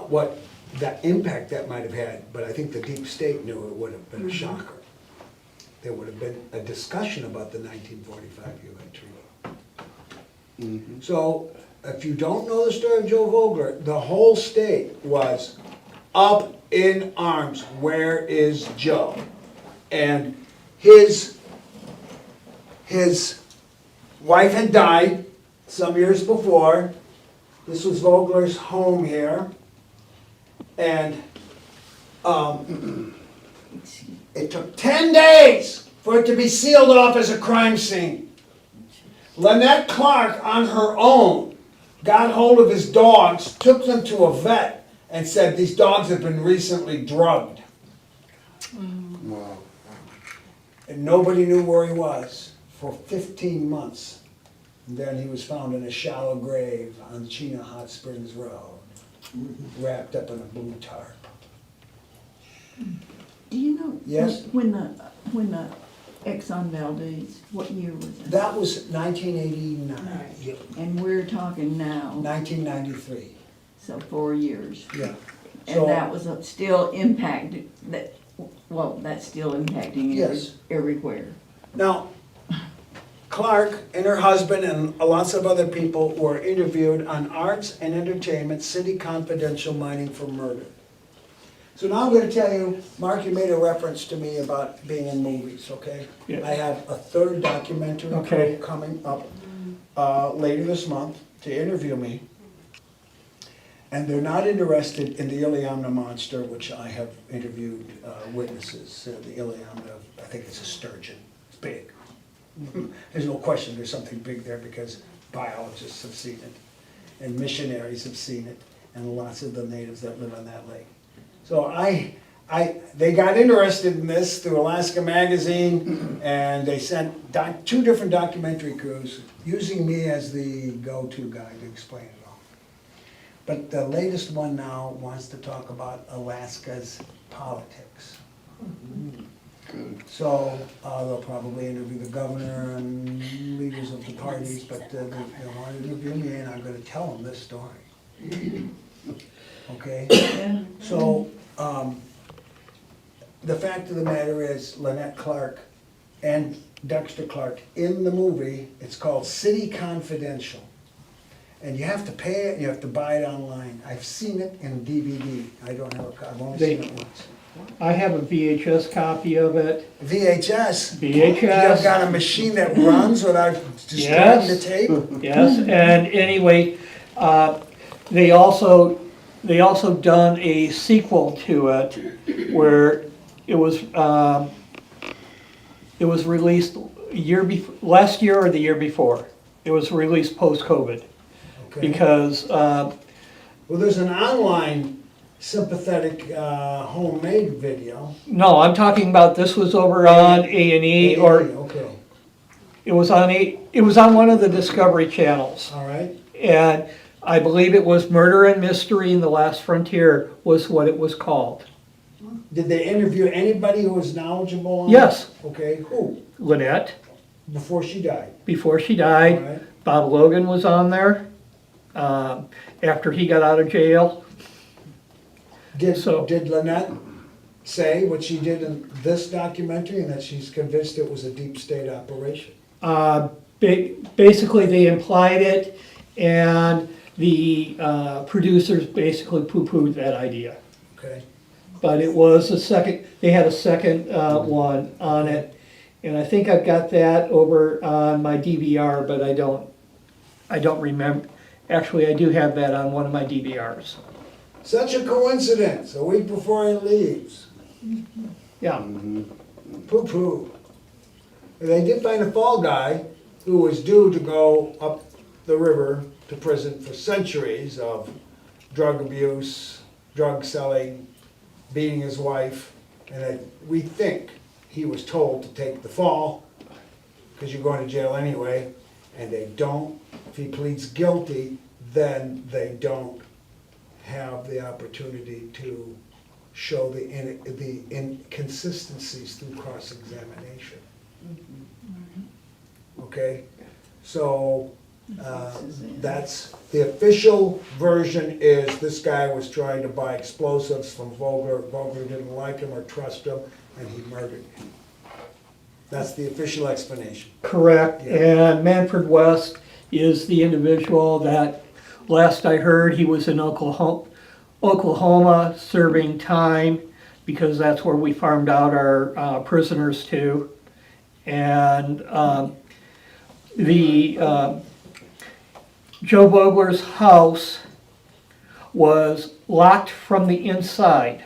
what that impact that might have had, but I think the deep state knew it would have been a shocker. There would have been a discussion about the 1945 UN treaty. So if you don't know the story of Joe Vogler, the whole state was up in arms. Where is Joe? And his wife had died some years before. This was Vogler's home here. And it took 10 days for it to be sealed off as a crime scene. Lynette Clark, on her own, got hold of his dogs, took them to a vet, and said these dogs have been recently drugged. Wow. And nobody knew where he was for 15 months. And then he was found in a shallow grave on Chena Hot Springs Road, wrapped up in a blue tarp. Do you know? Yes? When the Exxon Valdez, what year was that? That was 1989. Yep. And we're talking now, 1993. so 4 years. Yeah. And So- that was still impacted, that's still impacting Yes. everywhere. Now, Clark and her husband and lots of other people were interviewed on Arts and Entertainment City Confidential Mining for Murder. So now I'm going to tell you, Mark, you made a reference to me about being in movies, okay? Yeah. I have a third documentary Okay. coming up later this month to interview me. And they're not interested in the Iliamna monster, which I have interviewed witnesses. The Iliamna, I think it's a sturgeon. It's big. There's no question there's something big there because biologists have seen it, and missionaries have seen it, and lots of the natives that live on that lake. So they got interested in this through Alaska Magazine, and they sent two different documentary crews using me as the go-to guy to explain it all. But the latest one now wants to talk about Alaska's politics. Good. So they'll probably interview the governor and leaders of the parties, but they want to interview me, and I'm going to tell them this story. Okay? So the fact of the matter is, Lynette Clark and Dexter Clark, in the movie, it's called City Confidential. And you have to pay it, you have to buy it online. I've seen it in DVD. I don't have a copy, I've only seen it once. I have a VHS copy of it. VHS? VHS. You've got a machine that runs without destroying Yes. the tape? Yes, and anyway, they also done a sequel to it where it was released last year or the year before. It was released post-COVID Okay. because Well, there's an online sympathetic homemade video. No, I'm talking about, this was over on A&E, or Okay, it was on one of the Discovery channels. all right. And I believe it was Murder and Mystery in the Last Frontier was what it was called. Did they interview anybody who was knowledgeable on it? Yes, Okay, who? Lynette, Before she died? before she All died. right. Bob Logan was on there, after he got out of jail. So- Did Lynette say what she did in this documentary, and that she's convinced it was a deep state operation? Basically, they implied it, and the producers basically poo-pooed that idea. Okay, But it was they had a second one on it, and I think I've got that over on my DVR, but I don't remember. Actually, I do have that on one of my DVRs. such a coincidence, a week before he leaves. Yeah, Poo-poo. They did find a fall guy who was due to go up the river to prison for centuries of drug abuse, drug selling, beating his wife, and that we think he was told to take the fall, because you're going to jail anyway, and they don't. If he pleads guilty, then they don't have the opportunity to show the inconsistencies through cross-examination. Okay, so that's, the official version is this guy was trying to buy explosives from Vogler. Vogler didn't like him or trust him, and he murdered him. That's the official explanation. correct. Yeah. And Manfred West is the individual that, last I heard, he was in Oklahoma serving time, because that's where we farmed out our prisoners to. And Joe Vogler's house was locked from the inside.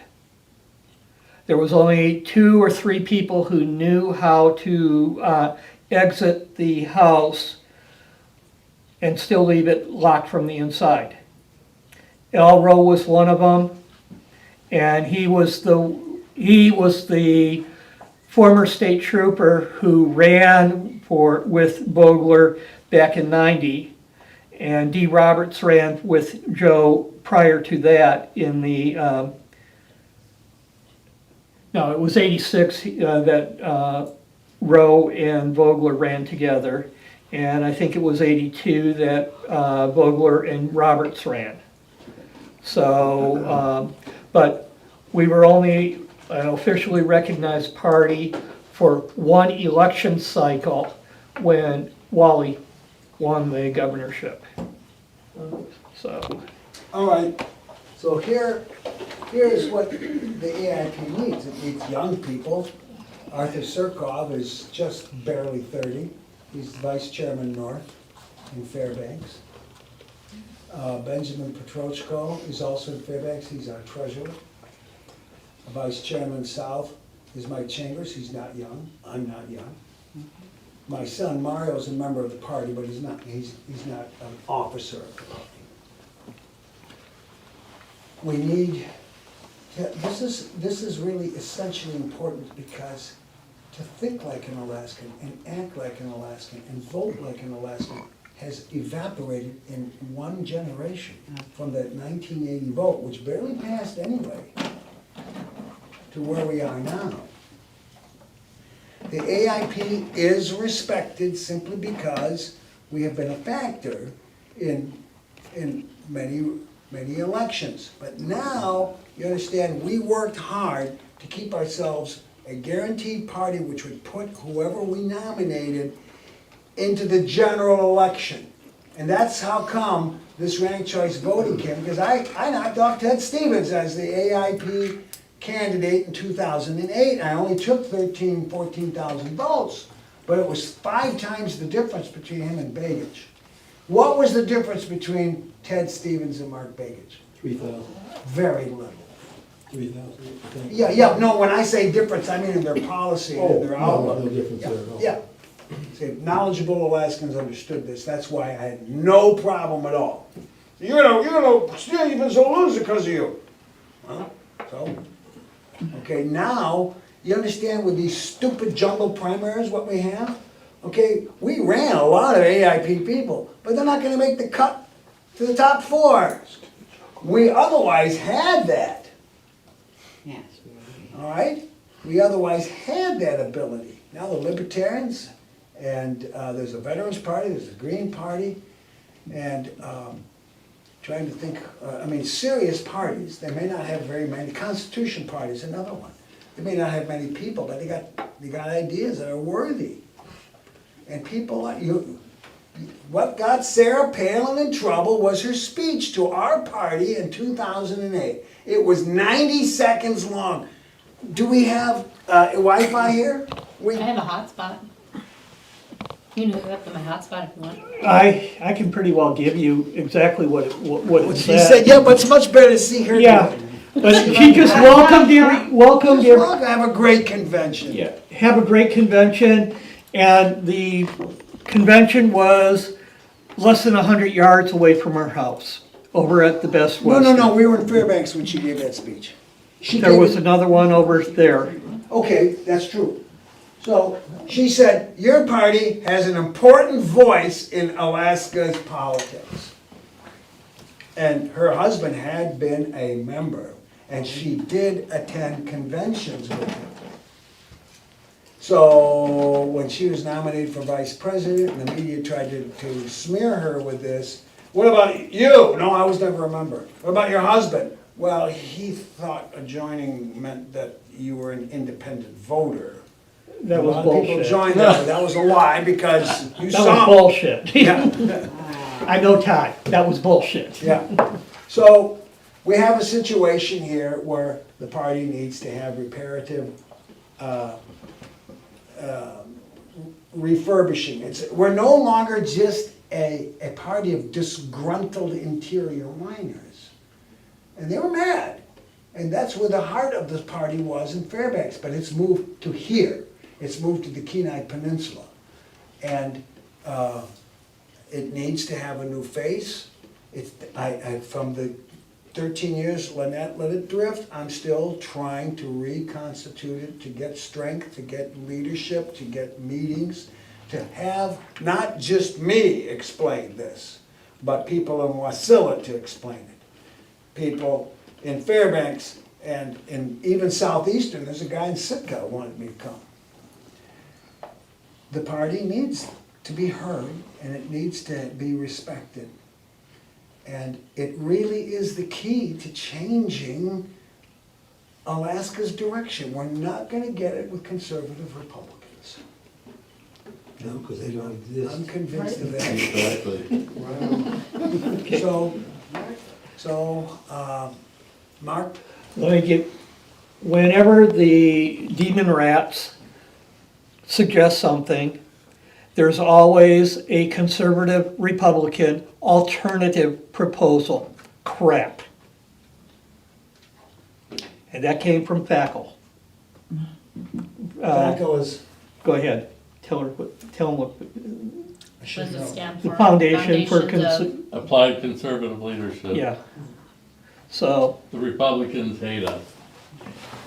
There was only 2 or 3 people who knew how to exit the house and still leave it locked from the inside. Al Rowe was one of them, and he was the former state trooper who ran with Vogler back in '90, and D. Roberts ran with Joe prior to that in the, no, it was '86 that Rowe and Vogler ran together, and I think it was '82 that Vogler and Roberts ran. So, but we were only an officially recognized party for one election cycle when Wally won the governorship. So, All right, so here's what the AIP needs. It needs young people. Arthur Surkov is just barely 30. He's Vice Chairman North in Fairbanks. Benjamin Petrochko is also in Fairbanks. He's our treasurer. Vice Chairman South is Mike Chambers. He's not young. I'm not young. My son Mario's a member of the party, but he's not an officer of the party. We need, this is really essentially important, because to think like an Alaskan and act like an Alaskan and vote like an Alaskan has evaporated in one generation from that 1980 vote, which barely passed anyway, to where we are now. The AIP is respected simply because we have been a factor in many elections. But now, you understand, we worked hard to keep ourselves a guaranteed party which would put whoever we nominated into the general election. And that's how come this ranked choice voting came, because I knocked off Ted Stevens as the AIP candidate in 2008. I only took 14,000 votes, but it was 5 times the difference between him and Begich. What was the difference between Ted Stevens and Mark Begich? 3,000. Very little. 3,000. Yeah, no, when I say difference, I mean in their policy and in their outlook. No difference there at all. Yeah. See, knowledgeable Alaskans understood this. That's why I had no problem at all. Stevens will lose because of you. Huh? So, okay, now, you understand with these stupid jungle primaries what we have? Okay, we ran a lot of AIP people, but they're not gonna make the cut to the top 4. We otherwise had that, Yes. all right? We otherwise had that ability. Now the Libertarians, and there's a Veterans Party, there's a Green Party, and trying to think, serious parties. They may not have very many. Constitution Party is another one. They may not have many people, but they got ideas that are worthy. And people like you. What got Sarah Palin in trouble was her speech to our party in 2008. It was 90 seconds long. Do we have Wi-Fi here? I have a hotspot. You can hook up to my hotspot if you want. I can pretty well give you exactly what it She said. said, yeah, but it's much better to see her. Yeah, but she just welcomed Just welcome, have a great convention. Yeah, have a great convention, and the convention was less than 100 yards away from our house, over at the Best Western. No, we were in Fairbanks when she gave that speech. There was another one over there. Okay, that's true. So, she said, your party has an important voice in Alaska's politics. And her husband had been a member, and she did attend conventions with him. So, when she was nominated for vice president, and the media tried to smear her with this, what about you? No, I was never a member. What about your husband? Well, he thought joining meant that you were an independent voter. That was A lot of people bullshit. joined that, but that was a lie because you That saw. was bullshit. Yeah, I know Ty, that was bullshit. yeah. So, we have a situation here where the party needs to have reparative refurbishing. We're no longer just a party of disgruntled interior miners. And they were mad. And that's where the heart of this party was in Fairbanks, but it's moved to here. It's moved to the Kenai Peninsula. And it needs to have a new face. From the 13 years Lynette let it drift, I'm still trying to reconstitute it, to get strength, to get leadership, to get meetings, to have not just me explain this, but people in Wasilla to explain it. People in Fairbanks and in even Southeastern, there's a guy in Sitka who wanted me to come. The party needs to be heard and it needs to be respected. And it really is the key to changing Alaska's direction. We're not gonna get it with conservative Republicans. No, because they don't exist. I'm convinced of that. Exactly. So, Mark? Let me get, whenever the demon rats suggest something, there's always a conservative Republican alternative proposal. Crap. And that came from Fackel. Tobacco is, Go ahead, tell them what, I should What does it know. stand for? the Foundation for, Foundations of- Applied conservative leadership. yeah. So, The Republicans hate us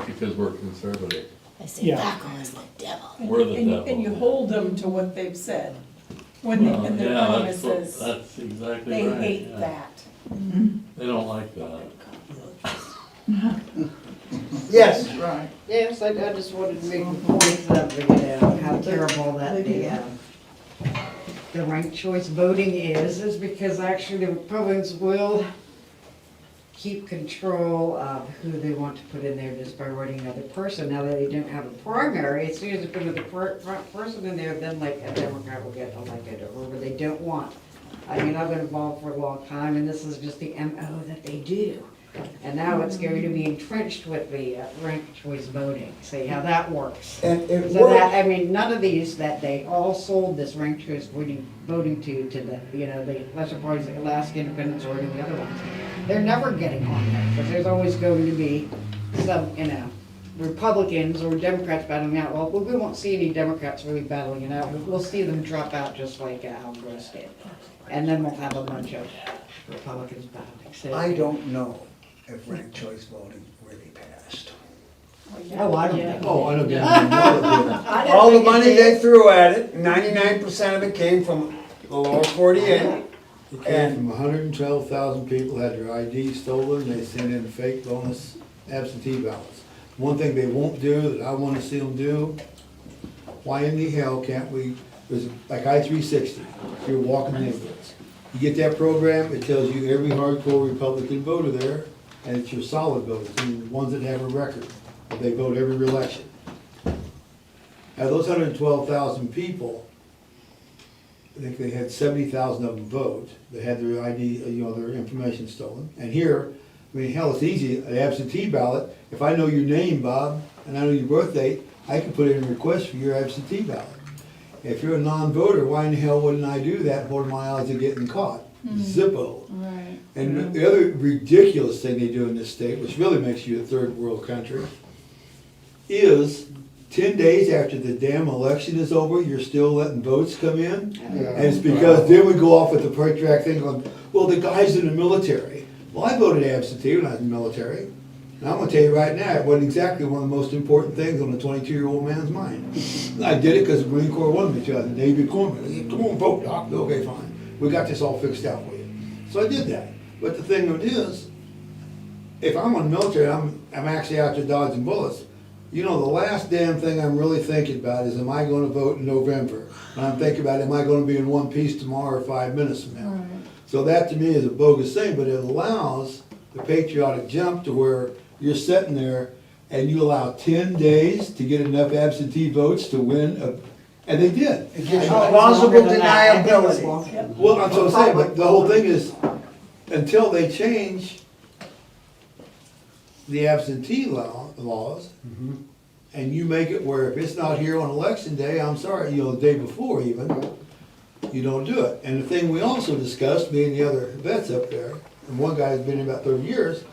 because we're conservative. I say Yeah. Fackel is the devil. We're the And you- devil. And you hold them to what they've said, when they, in their Yeah, promises. that's exactly They right. hate yeah. that. They don't like that. Yes, Right. Yes, I just wanted to make the point of, how terrible that the ranked choice voting is because actually the Republicans will keep control of who they want to put in there just by writing another person. Now that they don't have a primary, as soon as they put the front person in there, then like a Democrat will get elected or whoever they don't want. I mean, I've been involved for a long time and this is just the MO that they do. And now it's going to be entrenched with the ranked choice voting. See how that works. and it So that, worked. I mean, none of these that they all sold this ranked choice voting to the, the lesser parties, the Alaskan Independence or any of the other ones. They're never getting on there, because there's always going to be some, Republicans or Democrats battling out. Well, we won't see any Democrats really battling it out. We'll see them drop out just like Al Gross did. And then we'll have a bunch of Republicans battling. So- I don't know if ranked choice voting really passed. Oh, I don't know. Oh, I don't get it. All the money they threw at it, 99% of it came from the lower 48. It came from 112,000 people had their ID stolen, they sent in fake bonus absentee ballots. One thing they won't do that I wanna see them do, why in the hell can't we, there's like I-360, you're walking neighborhoods. You get that program, it tells you every hardcore Republican voter there, and it's your solid voters, and the ones that have a record, they vote every election. Now, those 112,000 people, I think they had 70,000 of them vote. They had their ID, their information stolen. And here, I mean, hell, it's easy, an absentee ballot. If I know your name, Bob, and I know your birth date, I can put in a request for your absentee ballot. If you're a non-voter, why in the hell wouldn't I do that? What are my odds of getting caught? Zippo. Right. And the other ridiculous thing they do in this state, which really makes you a third world country, is 10 days after the damn election is over, you're still letting votes come in? And it's because then we go off with the patriotic thing going, well, the guy's in the military. Well, I voted absentee when I was in the military. And I'm gonna tell you right now, it wasn't exactly one of the most important things on a 22-year-old man's mind. I did it because the Marine Corps wanted me to. I said, David Corman, he said, come on, vote, Doc. Okay, fine. We got this all fixed out for you. So I did that. But the thing of it is, if I'm in the military, I'm actually out there dodging bullets. You know, the last damn thing I'm really thinking about is, am I gonna vote in November? And I'm thinking about, am I gonna be in one piece tomorrow or 5 minutes from now? So that to me is a bogus thing, but it allows the patriotic jump to where you're sitting there and you allow 10 days to get enough absentee votes to win and they did. It gives you Oh, it's plausible longer than that. I think it's deniability. longer. Well, I'm so saying, but the whole thing is, until they change the absentee laws, and you make it where if it's not here on election day, I'm sorry, the day before even, you don't do it. And the thing we also discussed, me and the other vets up there, and one guy's been in about 30 years,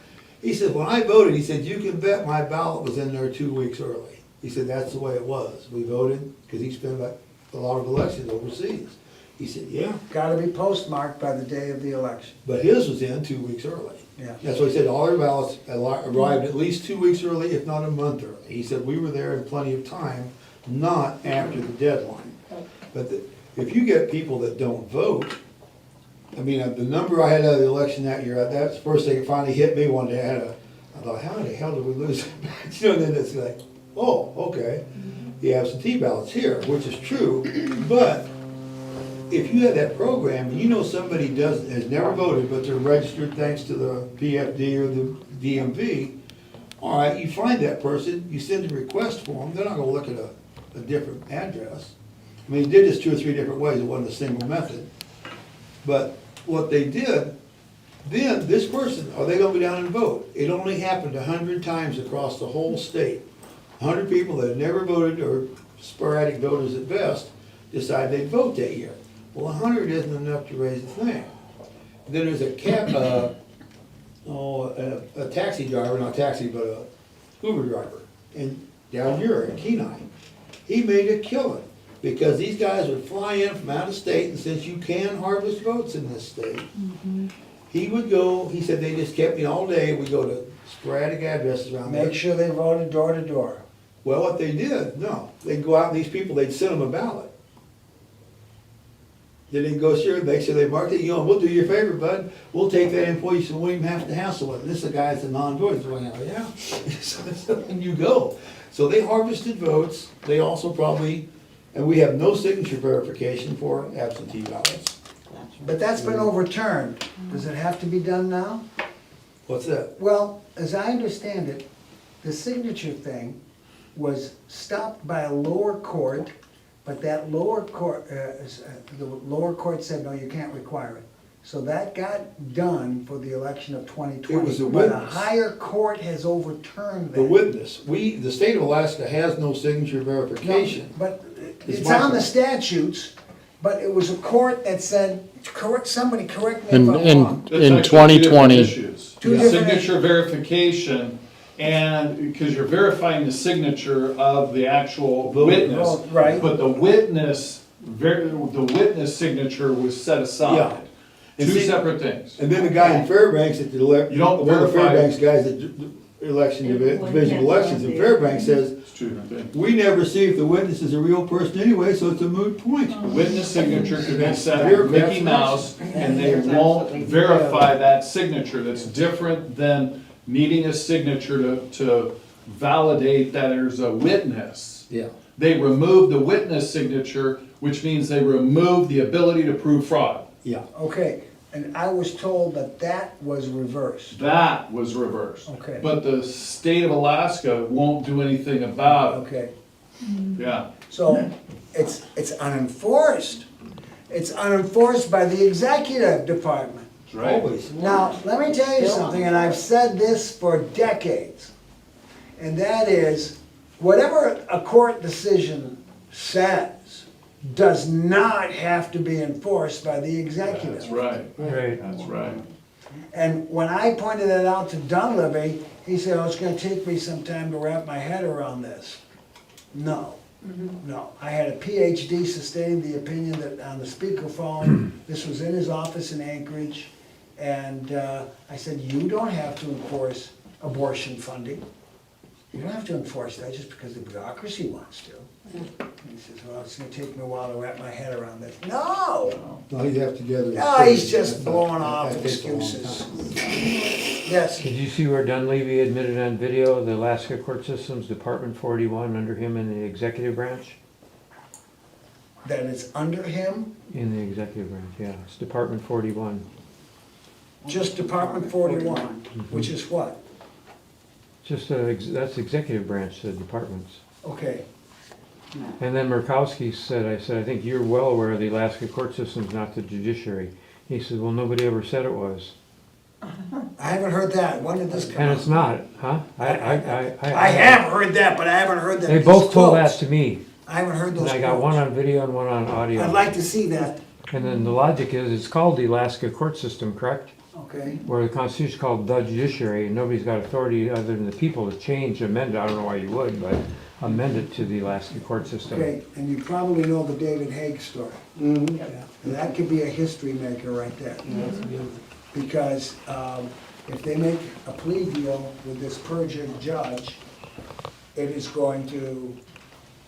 he said, when I voted, he said, you can bet my ballot was in there 2 weeks early. He said, that's the way it was. We voted, because he spent a lot of elections overseas. He said, yeah, Gotta be postmarked by the day of the election. but his was in 2 weeks early. Yeah. That's what he said, all our ballots arrived at least 2 weeks early, if not a month early. He said, we were there in plenty of time, not after the deadline. But if you get people that don't vote, I mean, the number I had out of the election that year, that's the first thing that finally hit me one day. I thought, how the hell did we lose? And then it's like, oh, okay, the absentee ballot's here, which is true, but if you have that program, and you know somebody has never voted, but they're registered thanks to the PFD or the DMV, all right, you find that person, you send a request for them, they're not gonna look at a different address. I mean, they did this 2 or 3 different ways, it wasn't a single method. But what they did, then this person, are they gonna go down and vote? It only happened 100 times across the whole state. 100 people that had never voted, or sporadic voters at best, decided they'd vote that year. Well, 100 isn't enough to raise the thing. Then there's a taxi driver, not taxi, but a Uber driver, down here in Kenai. He made a killing, because these guys would fly in from out of state, and since you can harvest votes in this state, he would go, he said, they just kept me all day, we go to sporadic addresses around there. Make sure they voted door to door. Well, what they did, no, they'd go out and these people, they'd send them a ballot. Then they'd go, sure, make sure they marked it, we'll do you a favor, bud, we'll take that employee so we won't even have to hassle with it. This is a guy that's a non-voter, so yeah, so and you go. So they harvested votes, they also probably, and we have no signature verification for absentee ballots. But that's been overturned. Does it have to be done now? What's that? Well, as I understand it, the signature thing was stopped by a lower court, but that lower court, the lower court said, no, you can't require it. So that got done for the election of 2020. It was a But a witness. higher court has overturned that. The witness, the state of Alaska has no signature verification. But It's it's my on the fault. statutes, but it was a court that said, somebody correct me if In, I'm in, wrong. That's in actually 2 different 2020, issues. Two different Signature verification, and, because you're verifying the signature of the actual witness. Oh, right. But the witness signature was set Yeah. aside. And Two see- separate things. And then the guy in Fairbanks at the, You don't one of the verify- Fairbanks guys that Division of Elections in Fairbanks says, It's true, I think. we never see if the witness is a real person anyway, so it's a moot point. The witness signature could be set at Mickey Mouse, and they won't verify that signature. That's different than needing a signature to validate that there's a witness. Yeah. They remove the witness signature, which means they remove the ability to prove fraud. Yeah. Okay, and I was told that that was reversed. That was reversed. Okay. But the state of Alaska won't do anything about it. Okay, Yeah. so it's unenforced. It's unenforced by the executive department. That's right. Always. Now, let me tell you something, and I've said this for decades, and that is, whatever a court decision says does not have to be enforced by the executive. That's right. Right. That's right. And when I pointed that out to Dunleavy, he said, oh, it's gonna take me some time to wrap my head around this. No, no. I had a PhD sustaining the opinion that on the speakerphone, this was in his office in Anchorage, and I said, you don't have to enforce abortion funding. You don't have to enforce that just because the bureaucracy wants to. And he says, well, it's gonna take me a while to wrap my head around this. No! No, you have to gather. No, he's just blowing off That takes a long excuses. time. Yes, Did you see where Dunleavy admitted on video the Alaska Court Systems, Department 41, under him in the executive branch? that it's under him, In the executive branch, yeah, it's Department 41. just Department 41, which is what? Just, that's executive branch, the departments. Okay, And then Murkowski said, I think you're well aware of the Alaska court system's not the judiciary. He said, well, nobody ever said it was. I haven't heard that. When did this come And out? it's not, huh? I have heard that, but I haven't heard that. They both told that quotes. to me. I haven't heard those And I got quotes. one on video and one on audio. I'd like to see that. And then the logic is, it's called the Alaska court system, correct? Okay, Where the Constitution's called the judiciary, and nobody's got authority other than the people to change, amend it, I don't know why you would, but amend it to the Alaska court system. okay, and you probably know the David Haig story. Mhm. Yeah, and that could be a history maker right there. Because if they make a plea deal with this perjured judge, it is going to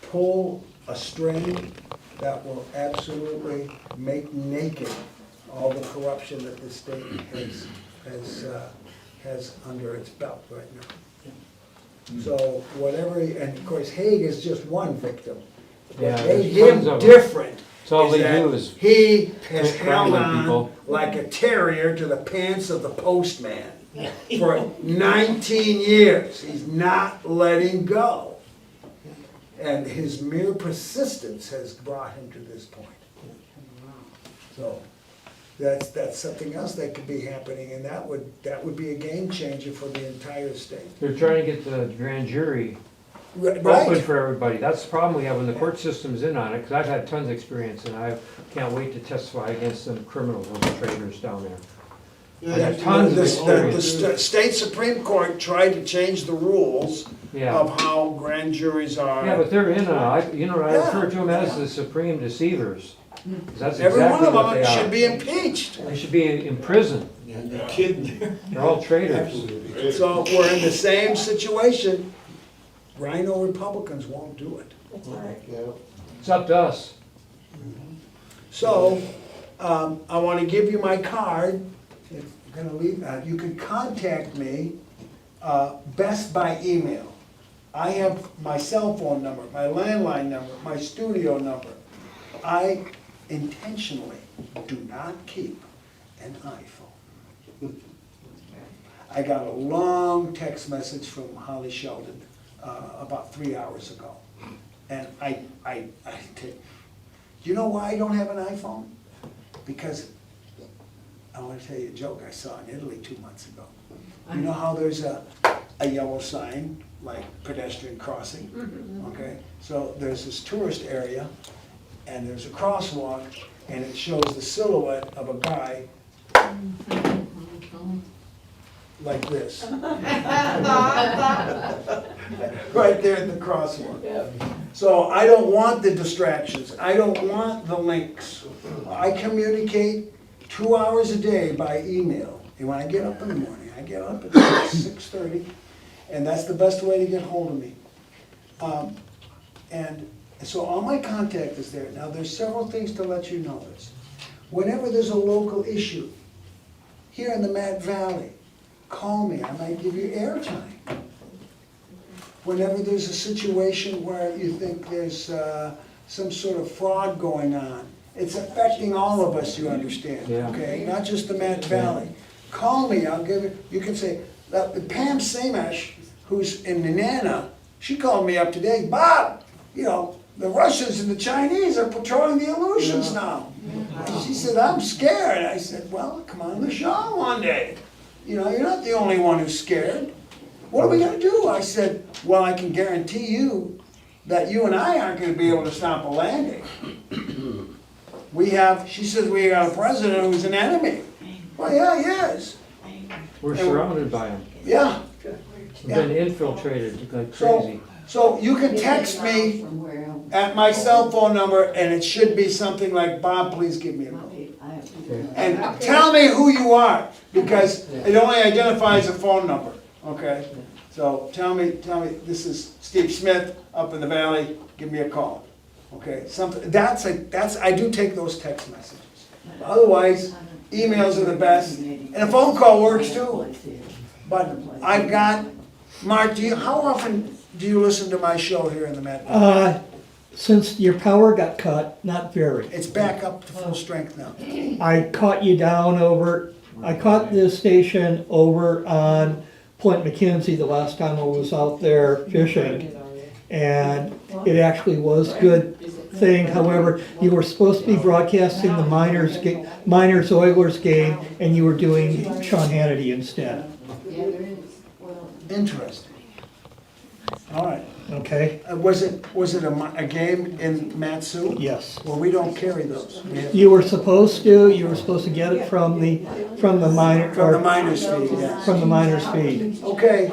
pull a string that will absolutely make naked all the corruption that the state has under its belt right now. So whatever, and of course Haig is just one victim. Yeah, What made there's him tons of them. different So all they that do is he has pick held random on people. like a terrier to the pants of the postman for 19 years. He's not letting go. And his mere persistence has brought him to this point. So that's something else that could be happening, and that would be a game changer for the entire state. They're trying to get the grand jury open Right, for everybody. That's the problem we have when the court system's in on it, because I've had tons of experience, and I can't wait to testify against them criminals, those traitors down there. I got tons of the experience. state Supreme Court tried to change the rules Yeah. of how grand juries are. Yeah, but they're in you know, I Yeah. refer to them as the supreme deceivers. 'Cause that's Every one exactly of what they them should are. be impeached. They should be in prison. Yeah, no kidding. They're all traitors. Absolutely. So we're in the same situation. Rhino Republicans won't do it. Yeah. It's up to us. So, I want to give you my card. If you're gonna leave, you can contact me, best by email. I have my cell phone number, my landline number, my studio number. I intentionally do not keep an iPhone. I got a long text message from Holly Sheldon about 3 hours ago. And I take, you know why I don't have an iPhone? Because, I want to tell you a joke I saw in Italy 2 months ago. You know how there's a yellow sign, like pedestrian crossing? Okay, so there's this tourist area, and there's a crosswalk, and it shows the silhouette of a guy like this. Right there at the crosswalk. So I don't want the distractions, I don't want the links. I communicate 2 hours a day by email. And when I get up in the morning, I get up at 6:30, And that's the best way to get hold of me. And so all my contact is there. Now, there's several things to let you know this. Whenever there's a local issue, here in the Mad Valley, call me, I might give you airtime. Whenever there's a situation where you think there's some sort of fraud going on, it's affecting all of us, you understand, Yeah. okay? Not just the Mad Valley. Call me, I'll give it, you can say, Pam Samash, who's in Nenana, she called me up today, Bob, you know, the Russians and the Chinese are patrolling the Aleutians now. And she said, I'm scared. I said, well, come on the show one day. You know, you're not the only one who's scared. What are we gonna do? I said, well, I can guarantee you that you and I aren't gonna be able to stop a landing. She says, we got a president who's an enemy. Well, yeah, he is. We're surrounded by them. Yeah. We've been infiltrated like So, crazy. so you can text me at my cell phone number, and it should be something like, Bob, please give me a call. And tell me who you are, because it only identifies a phone number, okay? So tell me, this is Steve Smith up in the valley, give me a call, okay? Something, I do take those text messages. Otherwise, emails are the best, and a phone call works too. But I've got, Mark, how often do you listen to my show here in the Met? Since your power got cut, not very. It's back up to full strength now. I caught this station over on Point McKenzie the last time I was out there fishing. And it actually was a good thing. However, you were supposed to be broadcasting the Miners-Oilers game, and you were doing Sean Hannity instead. Interesting. All right. Okay? Was it a game in Matsu? Yes. Well, we don't carry those. You were supposed to get it from the miners feed, yeah. From the miners feed. Okay.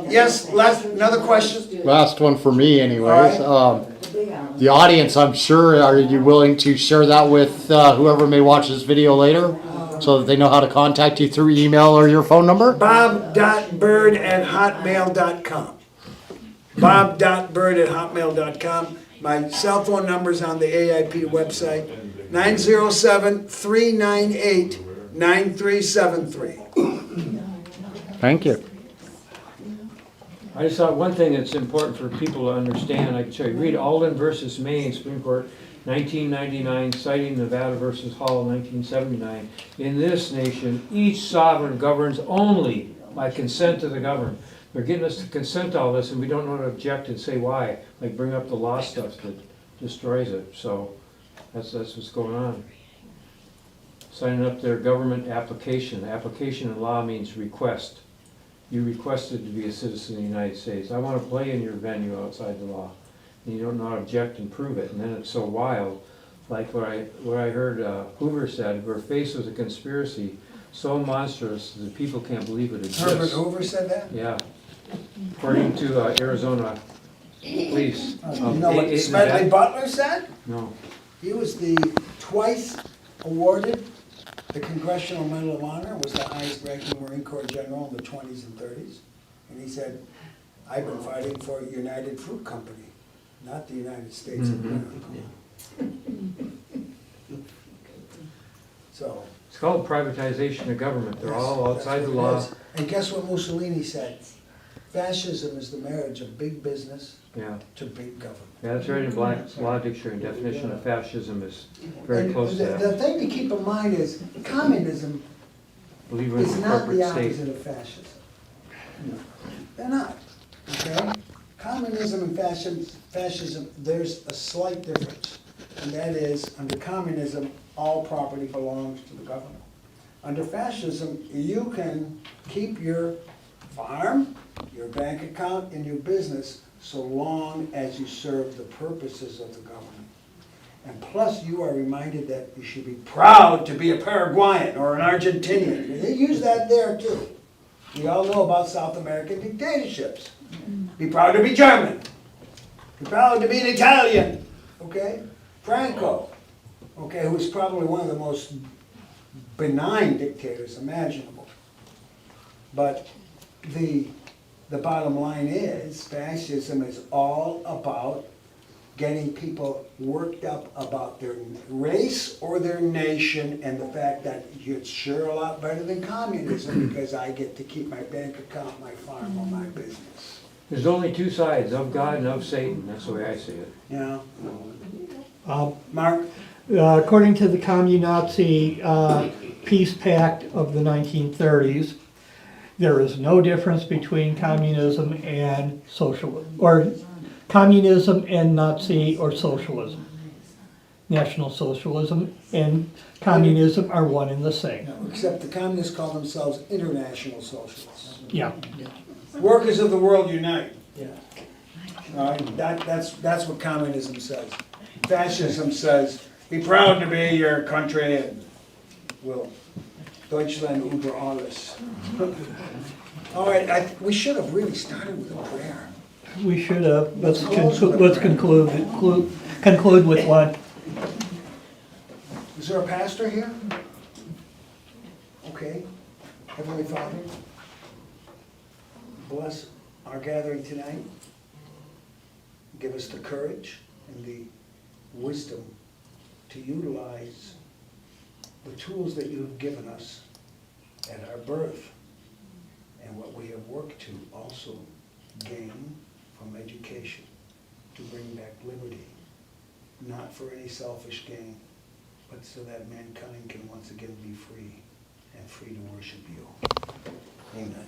Yes, another question? Last one for me anyways. The audience, I'm sure, are you willing to share that with whoever may watch this video later so that they know how to contact you through email or your phone number? bob.bird@hotmail.com. bob.bird@hotmail.com. My cell phone number's on the AIP website, 907-398-9373. Thank you. I just thought one thing that's important for people to understand, I can show you, read Alden versus Maine, Supreme Court, 1999, citing Nevada versus Hall, 1979. In this nation, each sovereign governs only by consent of the governed. They're getting us to consent to all this, and we don't know how to object and say why, like bring up the law stuff that destroys it. So that's what's going on. Signing up their government application. Application in law means request. You requested to be a citizen of the United States. I want to play in your venue outside the law. And you don't know how to object and prove it. And then it's so wild. Like what I heard Hoover said, we're faced with a conspiracy so monstrous that people can't believe it exists. Herbert Hoover said that? Yeah. According to Arizona police. You know what Smedley Butler said? No. He was the twice awarded the Congressional Medal of Honor, was the highest ranking Marine Corps general in the 20s and 30s. And he said, I've been fighting for United Fruit Company, not the United States of America. So. It's called privatization of government. They're all outside the That's what it law. is. And guess what Mussolini said? Fascism is the marriage of big business Yeah. to big government. Yeah, that's right in Black's Law Dictionary. Definition of fascism is very And close to the that. thing to keep in mind is communism Believe in is the not the corporate state. opposite of fascism. They're not, okay? Communism and fascism, there's a slight difference. And that is, under communism, all property belongs to the government. Under fascism, you can keep your farm, your bank account, and your business so long as you serve the purposes of the government. And plus, you are reminded that you should be proud to be a Paraguayan or an Argentinian. They use that there too. We all know about South American dictatorships. Be proud to be German. Be proud to be an Italian. Okay? Franco, okay, who was probably one of the most benign dictators imaginable. But the the bottom line is, fascism is all about getting people worked up about their race or their nation, and the fact that it's sure a lot better than communism because I get to keep my bank account, my farm, or my business. There's only two sides, of God and of Satan, that's the way I see it. You know? Mark? According to the Commun-Nazi Peace Pact of the 1930s, there is no difference between communism and socialism, or communism and Nazi or socialism. National Socialism and communism are one and the same. Except the communists call themselves international socialists. Yeah. Workers of the world unite. All right, that's what communism says. Fascism says, be proud to be your country and will Deutschland über alles. All right, we should have really started with a prayer. We should have, let's conclude with one. Is there a pastor here? Okay. Heavenly Father, bless our gathering tonight. Give us the courage and the wisdom to utilize the tools that you have given us at our birth and what we have worked to also gain from education to bring back liberty, not for any selfish gain, but so that mankind can once again be free and free to worship you. Amen.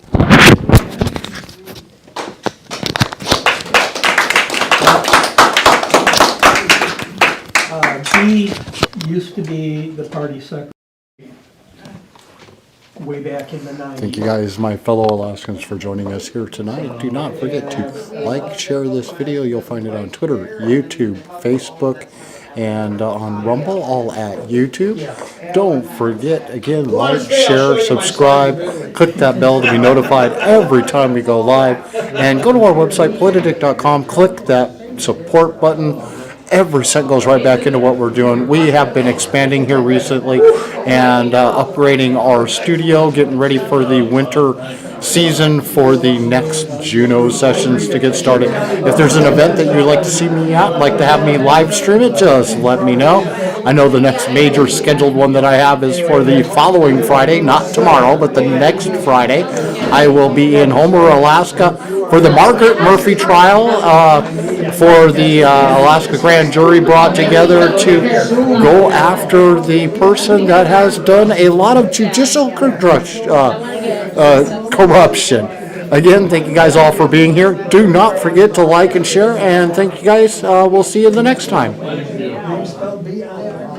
He used to be the party secretary way back in the 90s. Thank you guys, my fellow Alaskans, for joining us here tonight. Do not forget to like, share this video. You'll find it on Twitter, YouTube, Facebook, and on Rumble, all at YouTube. Don't forget, again, like, share, subscribe, click that bell to be notified every time we go live, and go to our website, Politadick.com, click that support button. Every cent goes right back into what we're doing. We have been expanding here recently and upgrading our studio, getting ready for the winter season for the next Juneau sessions to get started. If there's an event that you'd like to see me at, like to have me live stream it, just let me know. I know the next major scheduled one that I have is for the following Friday, not tomorrow, but the next Friday. I will be in Homer, Alaska for the Margaret Murphy trial for the Alaska grand jury brought together to go after the person that has done a lot of judicial corruption. Again, thank you guys all for being here. Do not forget to like and share, and thank you guys. We'll see you the next time. Spelled B-I-R.